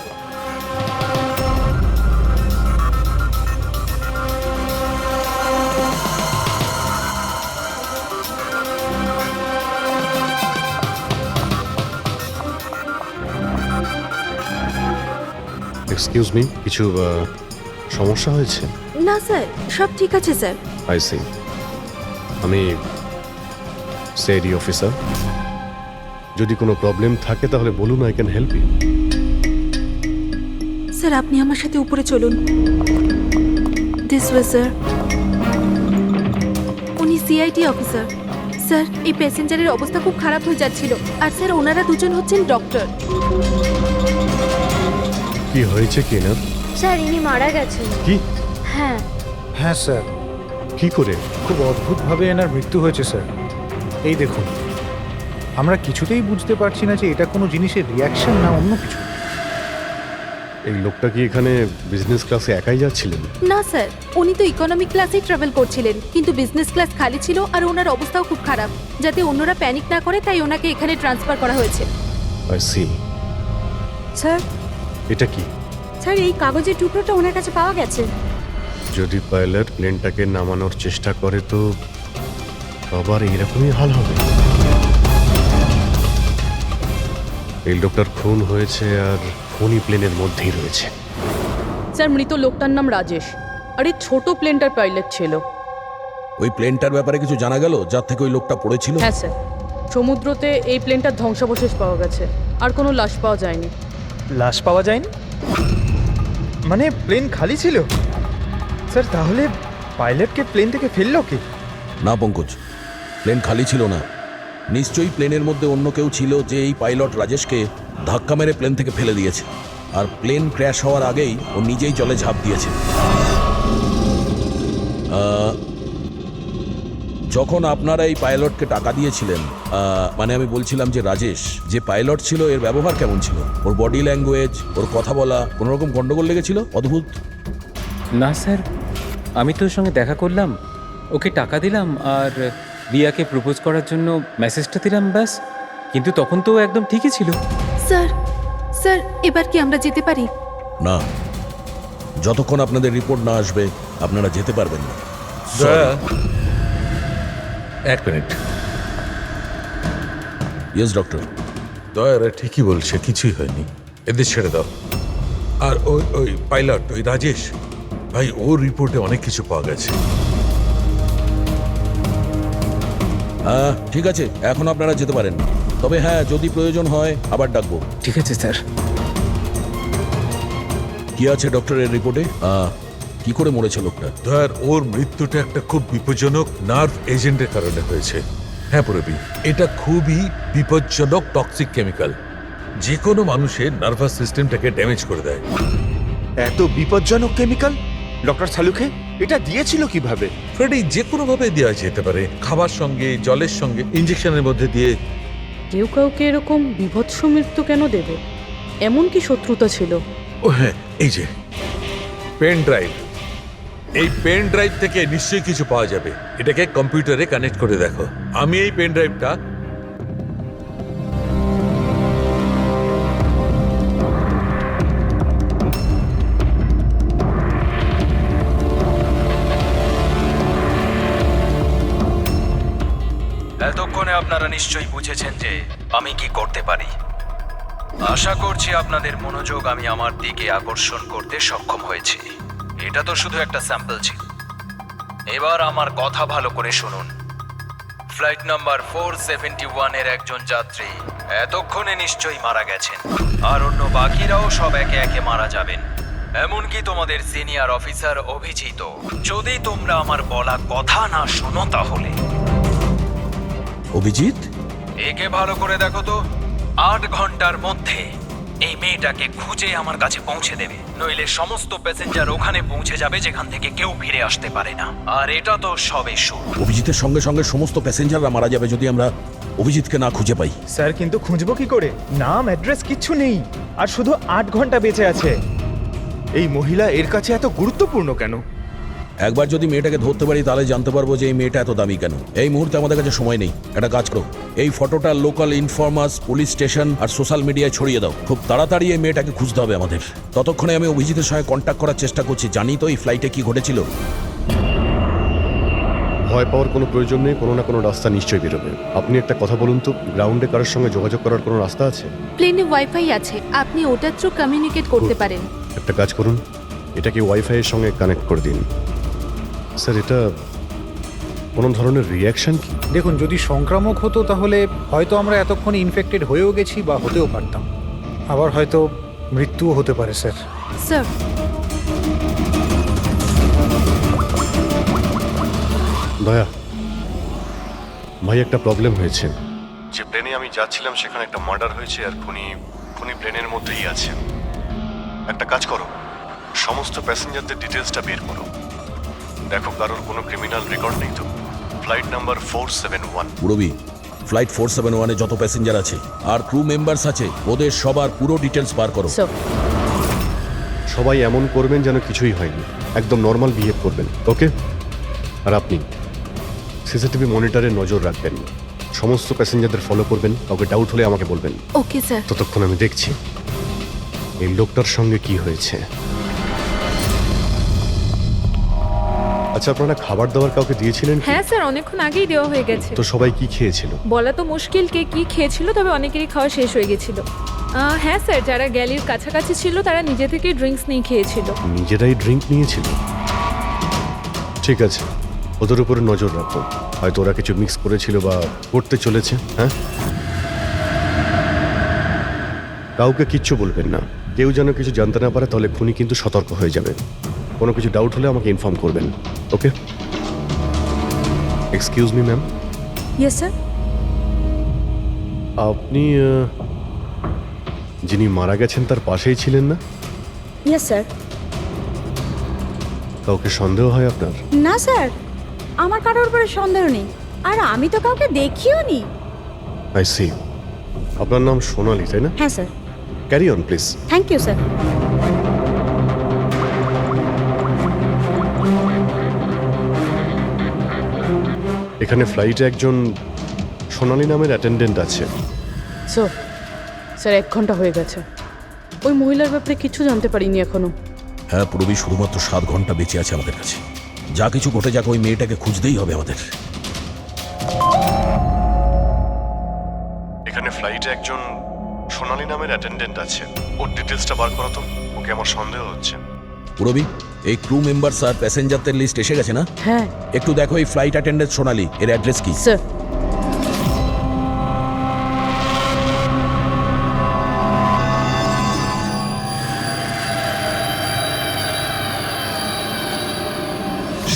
এক্সকিউজ মি, কিছু সমস্যা হয়েছে? না স্যার, সব ঠিক আছে স্যার। I see. আমি সিআইডি অফিসার। যদি কোনো প্রবলেম থাকে তাহলে বলুন, I can help you. Sir আপনি আমার সাথে উপরে চলুন। This way sir. উনি সিআইটি অফিসার। স্যার, এই প্যাসেঞ্জারের অবস্থা খুব খারাপ হয়ে যাচ্ছিল। আর স্যার, ওনারা দুজন হচ্ছেন ডক্টর। কি হয়েছে কি না? স্যার, ইনি মারা গেছেন। কি? হ্যাঁ। হ্যাঁ স্যার, কি করে? খুব অদ্ভুতভাবে এনার মৃত্যু হয়েছে স্যার। এই দেখুন, আমরা কিছুতেই বুঝতে পারছি না যে এটা কোনো জিনিসের রিয়াকশন না অন্য কিছু। এই লোকটা কি এখানে বিজনেস ক্লাসে একাই যাচ্ছিলেন? না স্যার, উনি তো ইকোনমিক ক্লাসেই ট্রাভেল করছিলেন, কিন্তু বিজনেস ক্লাস খালি ছিল আর ওনার অবস্থাও খুব খারাপ। যাতে অন্যরা প্যানিক না করে তাই ওনাকে এখানে ট্রান্সফার করা হয়েছে। I C. স্যার, এটা কি? স্যার, এই কাগজের টুকরোটা ওনার কাছে পাওয়া গেছে। যদি পাইলট প্লেনটাকে নামানোর চেষ্টা করে তো আবার এইরকমই হাল হবে। এই লোকটার খুন হয়েছে আর খুনি প্লেনের মধ্যেই রয়েছে। স্যার, মৃত লোকটার নাম রাজেশ, আর এই ছোট প্লেনটার পাইলট ছিল। ওই প্লেনটার ব্যাপারে কিছু জানা গেল যার থেকে ওই লোকটা পড়েছিল? হ্যাঁ স্যার, সমুদ্রতে এই প্লেনটার ধ্বংসাবশেষ পাওয়া গেছে, আর কোনো লাশ পাওয়া যায়নি। লাশ পাওয়া যায়নি মানে প্লেন খালি ছিল? স্যার, তাহলে পাইলটকে প্লেন থেকে ফেললো কি? না পঙ্কজ, প্লেন খালি ছিল না। নিশ্চয়ই প্লেনের মধ্যে অন্য কেউ ছিল যে এই পাইলট রাজেশকে ধাক্কা মেরে প্লেন থেকে ফেলে দিয়েছে, আর প্লেন ক্র্যাশ হওয়ার আগেই ও নিজেই জলে ঝাঁপ দিয়েছে। যখন আপনারা এই পাইলটকে টাকা দিয়েছিলেন, মানে আমি বলছিলাম যে রাজেশ যে পাইলট ছিল এর ব্যবহার কেমন ছিল? ওর বডি ল্যাঙ্গুয়েজ, ওর কথা বলা, কোনো রকম গন্ডগোল লেগেছিল? অদ্ভুত। না স্যার, আমি তো ওর সঙ্গে দেখা করলাম, ওকে টাকা দিলাম আর রিয়াকে প্রপোজ করার জন্য মেসেজটা দিলাম, ব্যাস। কিন্তু তখন তো একদম ঠিকই ছিল। স্যার, স্যার, এবার কি আমরা যেতে পারি? না, যতক্ষণ আপনাদের রিপোর্ট না আসবে আপনারা যেতে পারবেন না। এক মিনিট। Yes doctor. দয়ারা ঠিকই বলছে, কিছুই হয়নি, এদের ছেড়ে দাও। আর ওই ওই পাইলট, ওই রাজেশ ভাই, ওর রিপোর্টে অনেক কিছু পাওয়া গেছে। হ্যাঁ ঠিক আছে, এখন আপনারা যেতে পারেন। তবে হ্যাঁ, যদি প্রয়োজন হয় আবার ডাকবো। ঠিক আছে স্যার। কি আছে ডক্টরের রিপোর্টে? কি করে মরেছে লোকটা? দয়ার, ওর মৃত্যুটা একটা খুব বিপজ্জনক নার্ভ এজেন্টের কারণে হয়েছে। হ্যাঁ পুরবি, এটা খুবই বিপজ্জনক টক্সিক কেমিক্যাল, যে কোনো মানুষের নার্ভাস সিস্টেমটাকে ড্যামেজ করে দেয়। এত বিপজ্জনক কেমিক্যাল ডক্টর সালুকে এটা দিয়েছিল কিভাবে? ফ্রেডি, যে কোনো ভাবে দেওয়া যেতে পারে, খাবার সঙ্গে, জলের সঙ্গে, ইঞ্জেকশনের মধ্যে দিয়ে। কেউ কাউকে এরকম বিভৎস মৃত্যু কেন দেবে? এমন কি শত্রুতা ছিল? ও হ্যাঁ, এই যে পেন ড্রাইভ, এই পেন ড্রাইভ থেকে নিশ্চয়ই কিছু পাওয়া যাবে। এটাকে কম্পিউটারে কানেক্ট করে দেখো। আমি এই পেন ড্রাইভটা এতক্ষণে আপনারা নিশ্চয়ই বুঝেছেন যে আমি কি করতে পারি। আশা করছি আপনাদের মনোযোগ আমি আমার দিকে আকর্ষণ করতে সক্ষম হয়েছি। এটা তো শুধু একটা স্যাম্পল ছিল। এবার আমার কথা ভালো করে শুনুন। ফ্লাইট নাম্বার 471 এর একজন যাত্রী এতক্ষণে নিশ্চয়ই মারা গেছেন, আর অন্য বাকিরাও সব একে একে মারা যাবেন, এমনকি তোমাদের সিনিয়র অফিসার অভিজিৎ। যদি তোমরা আমার বলা কথা না শোনো তাহলে। অভিজিৎ, একে ভালো করে দেখো তো। 8 ঘন্টার মধ্যে এই মেয়েটাকে খুঁজে আমার কাছে পৌঁছে দেবে, নইলে সমস্ত প্যাসেঞ্জার ওখানে পৌঁছে যাবে যেখান থেকে কেউ ফিরে আসতে পারে না। আর এটা তো সবে শুরু। অভিজিতের সঙ্গে সঙ্গে সমস্ত প্যাসেঞ্জাররা মারা যাবে যদি আমরা অভিজিৎকে না খুঁজে পাই। স্যার, কিন্তু খুঁজবো কি করে? নাম, অ্যাড্রেস কিচ্ছু নেই, আর শুধু 8 ঘন্টা বেঁচে আছে। এই মহিলা এর কাছে এত গুরুত্বপূর্ণ কেন? একবার যদি মেয়েটাকে ধরতে পারি তাহলে জানতে পারবো যে এই মেয়েটা এত দামি কেন। এই মুহূর্তে আমাদের কাছে সময় নেই, একটা কাজ করো, এই ফটোটা লোকাল ইনফরমার্স, পুলিশ স্টেশন আর সোশ্যাল মিডিয়ায় ছড়িয়ে দাও। খুব তাড়াতাড়ি এই মেয়েটাকে খুঁজতে হবে আমাদের। ততক্ষণে আমি অভিজিতের সঙ্গে কন্ট্যাক্ট করার চেষ্টা করছি। জানি তো এই ফ্লাইটে কি ঘটেছিল। ভয় পাওয়ার কোনো প্রয়োজন নেই, কোনো না কোনো রাস্তা নিশ্চয়ই বেরোবে। আপনি একটা কথা বলুন তো, গ্রাউন্ডে কারোর সঙ্গে যোগাযোগ করার কোনো রাস্তা আছে? প্লেনে ওয়াইফাই আছে, আপনি ওটার থ্রু কমিউনিকেট করতে পারেন। একটা কাজ করুন, এটাকে ওয়াইফাই এর সঙ্গে কানেক্ট করে দিন। স্যার, এটা কোনো ধরনের রিয়াকশন কি? দেখুন, যদি সংক্রামক হতো তাহলে হয়তো আমরা এতক্ষণে ইনফেক্টেড হয়েও গেছি বা হতেও পারতাম, আবার হয়তো মৃত্যুও হতে পারে স্যার। স্যার, দয়া, ভাই একটা প্রবলেম হয়েছে। যে প্লেনে আমি যাচ্ছিলাম সেখানে একটা মার্ডার হয়েছে, আর খুনি প্লেনের মধ্যেই আছে। একটা কাজ করো, সমস্ত প্যাসেঞ্জারদের ডিটেলসটা বের করো, দেখো কারোর কোনো ক্রিমিনাল রেকর্ড নেই তো। Flight number 471। পুরবি, ফ্লাইট 471-এ যত প্যাসেঞ্জার আছে আর ক্রু মেম্বার্স আছে ওদের সবার পুরো ডিটেলস বার করো। সবাই এমন করবেন যেন কিছুই হয়নি, একদম নর্মাল বিহেভ করবেন, ওকে? আর আপনি সিসিটিভি মনিটরে নজর রাখবেন, সমস্ত প্যাসেঞ্জারদের ফলো করবেন, কাউকে ডাউট হলে আমাকে বলবেন। Okay sir. ততক্ষণ আমি দেখছি এই লোকটার সঙ্গে কি হয়েছে। আচ্ছা, আপনারা খাবার দাবার কাউকে দিয়েছিলেন কি? হ্যাঁ স্যার, অনেকক্ষণ আগেই দেওয়া হয়ে গেছে। তো সবাই কি খেয়েছিল? বলা তো মুশকিল কে কি খেয়েছিল, তবে অনেকেরই খাওয়া শেষ হয়ে গেছিল। হ্যাঁ স্যার, যারা গ্যালির কাছাকাছি ছিল তারা নিজে থেকে ড্রিঙ্কস নিয়ে খেয়েছিল। নিজেরাই ড্রিঙ্ক নিয়েছিল? ঠিক আছে, ওদের উপরে নজর রাখো, হয়তো ওরা কিছু মিক্স করেছিল বা করতে চলেছে। হ্যাঁ, কাউকে কিচ্ছু বলবেন না, কেউ যেন কিছু জানতে না পারে, তাহলে খুনি কিন্তু সতর্ক হয়ে যাবে। কোনো কিছু ডাউট হলে আমাকে ইনফর্ম করবেন, okay? Excuse me ma'am. Yes sir. আপনি যিনি মারা গেছেন তার পাশেই ছিলেন না? Yes sir. কাউকে সন্দেহ হয় আপনার? না স্যার, আমার কারোর উপরে সন্দেহ নেই, আর আমি তো কাউকে দেখিও নি। I see. আপনার নাম সোনালি, তাই না? হ্যাঁ sir. Carry on please. Thank you sir. এখানে ফ্লাইটে একজন সোনালি নামের অ্যাটেন্ডেন্ট আছে। স্যার 1 ঘন্টা হয়ে গেছে, ওই মহিলার ব্যাপারে কিছু জানতে পারিনি এখনো। হ্যাঁ পুরবি, শুধুমাত্র 7 ঘন্টা বেঁচে আছে আমাদের কাছে। যা কিছু ঘটে যাক, ওই মেয়েটাকে খুঁজতেই হবে আমাদের। এখানে ফ্লাইটে একজন সোনালি নামের অ্যাটেন্ডেন্ট আছে, ওর ডিটেলসটা বার করো তো, ওকে আমার সন্দেহ হচ্ছে। পুরবি, এই ক্রু মেম্বার্স আর প্যাসেঞ্জারদের লিস্ট এসে গেছে না? হ্যাঁ। একটু দেখো এই ফ্লাইট অ্যাটেন্ডেন্ট সোনালি, এর অ্যাড্রেস কি? স্যার।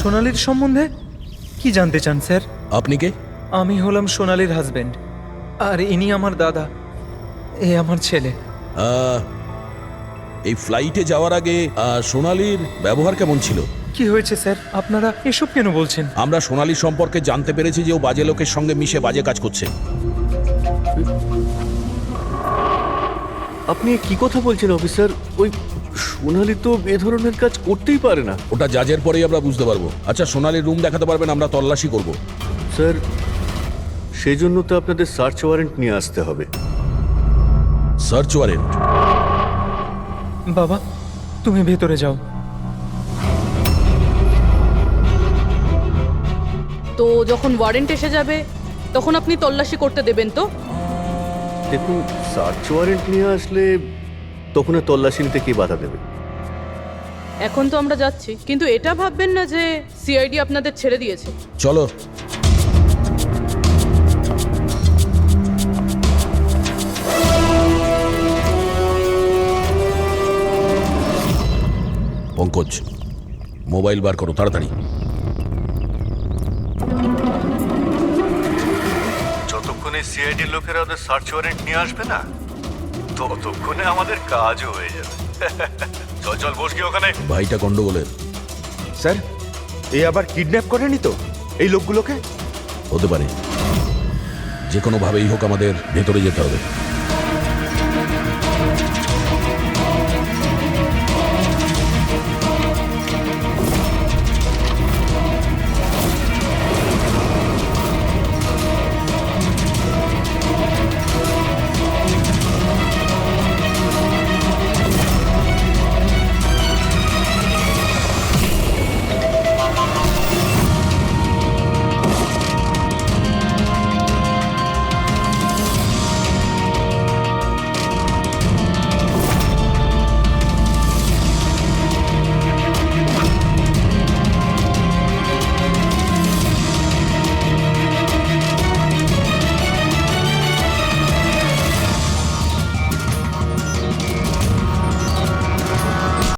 সোনালির সম্বন্ধে কি জানতে চান স্যার? আপনি কে? আমি হলাম সোনালির হাজবেন্ড, আর ইনি আমার দাদা, এ আমার ছেলে। এই ফ্লাইটে যাওয়ার আগে সোনালির ব্যবহার কেমন ছিল? কি হয়েছে স্যার, আপনারা এসব কেন বলছেন? আমরা সোনালি সম্পর্কে জানতে পেরেছি যে ও বাজে লোকের সঙ্গে মিশে বাজে কাজ করছে। আপনি কি কথা বলছেন অফিসার? ওই সোনালি তো এ ধরনের কাজ করতেই পারে না। ওটা জাজের পরেই আমরা বুঝতে পারবো। আচ্ছা, সোনালির রুম দেখাতে পারবেন? আমরা তল্লাশি করব। স্যার, সেই জন্য তো আপনাদের সার্চ ওয়ারেন্ট নিয়ে আসতে হবে। Search warrant? বাবা, তুমি ভেতরে যাও। তো যখন ওয়ারেন্ট এসে যাবে তখন আপনি তল্লাশি করতে দেবেন তো? দেখুন, সার্চ ওয়ারেন্ট নিয়ে আসলে তখন আর তল্লাশি নিতে কে বাধা দেবে? এখন তো আমরা যাচ্ছি, কিন্তু এটা ভাববেন না যে সিআইডি আপনাদের ছেড়ে দিয়েছে। চলো। পঙ্কজ, মোবাইল বার করো তাড়াতাড়ি। যতক্ষণে সিআইডি লোকেরা ওদের সার্চ ওয়ারেন্ট নিয়ে আসবে না, ততক্ষণে আমাদের কাজও হয়ে যাবে। চল চল, বস গিয়ে ওখানে। ভাইটা গন্ডগোলের। স্যার, এই আবার কিডন্যাপ করেনি তো এই লোকগুলোকে? হতে পারে, যে কোনো ভাবেই হোক আমাদের ভেতরে যেতে হবে।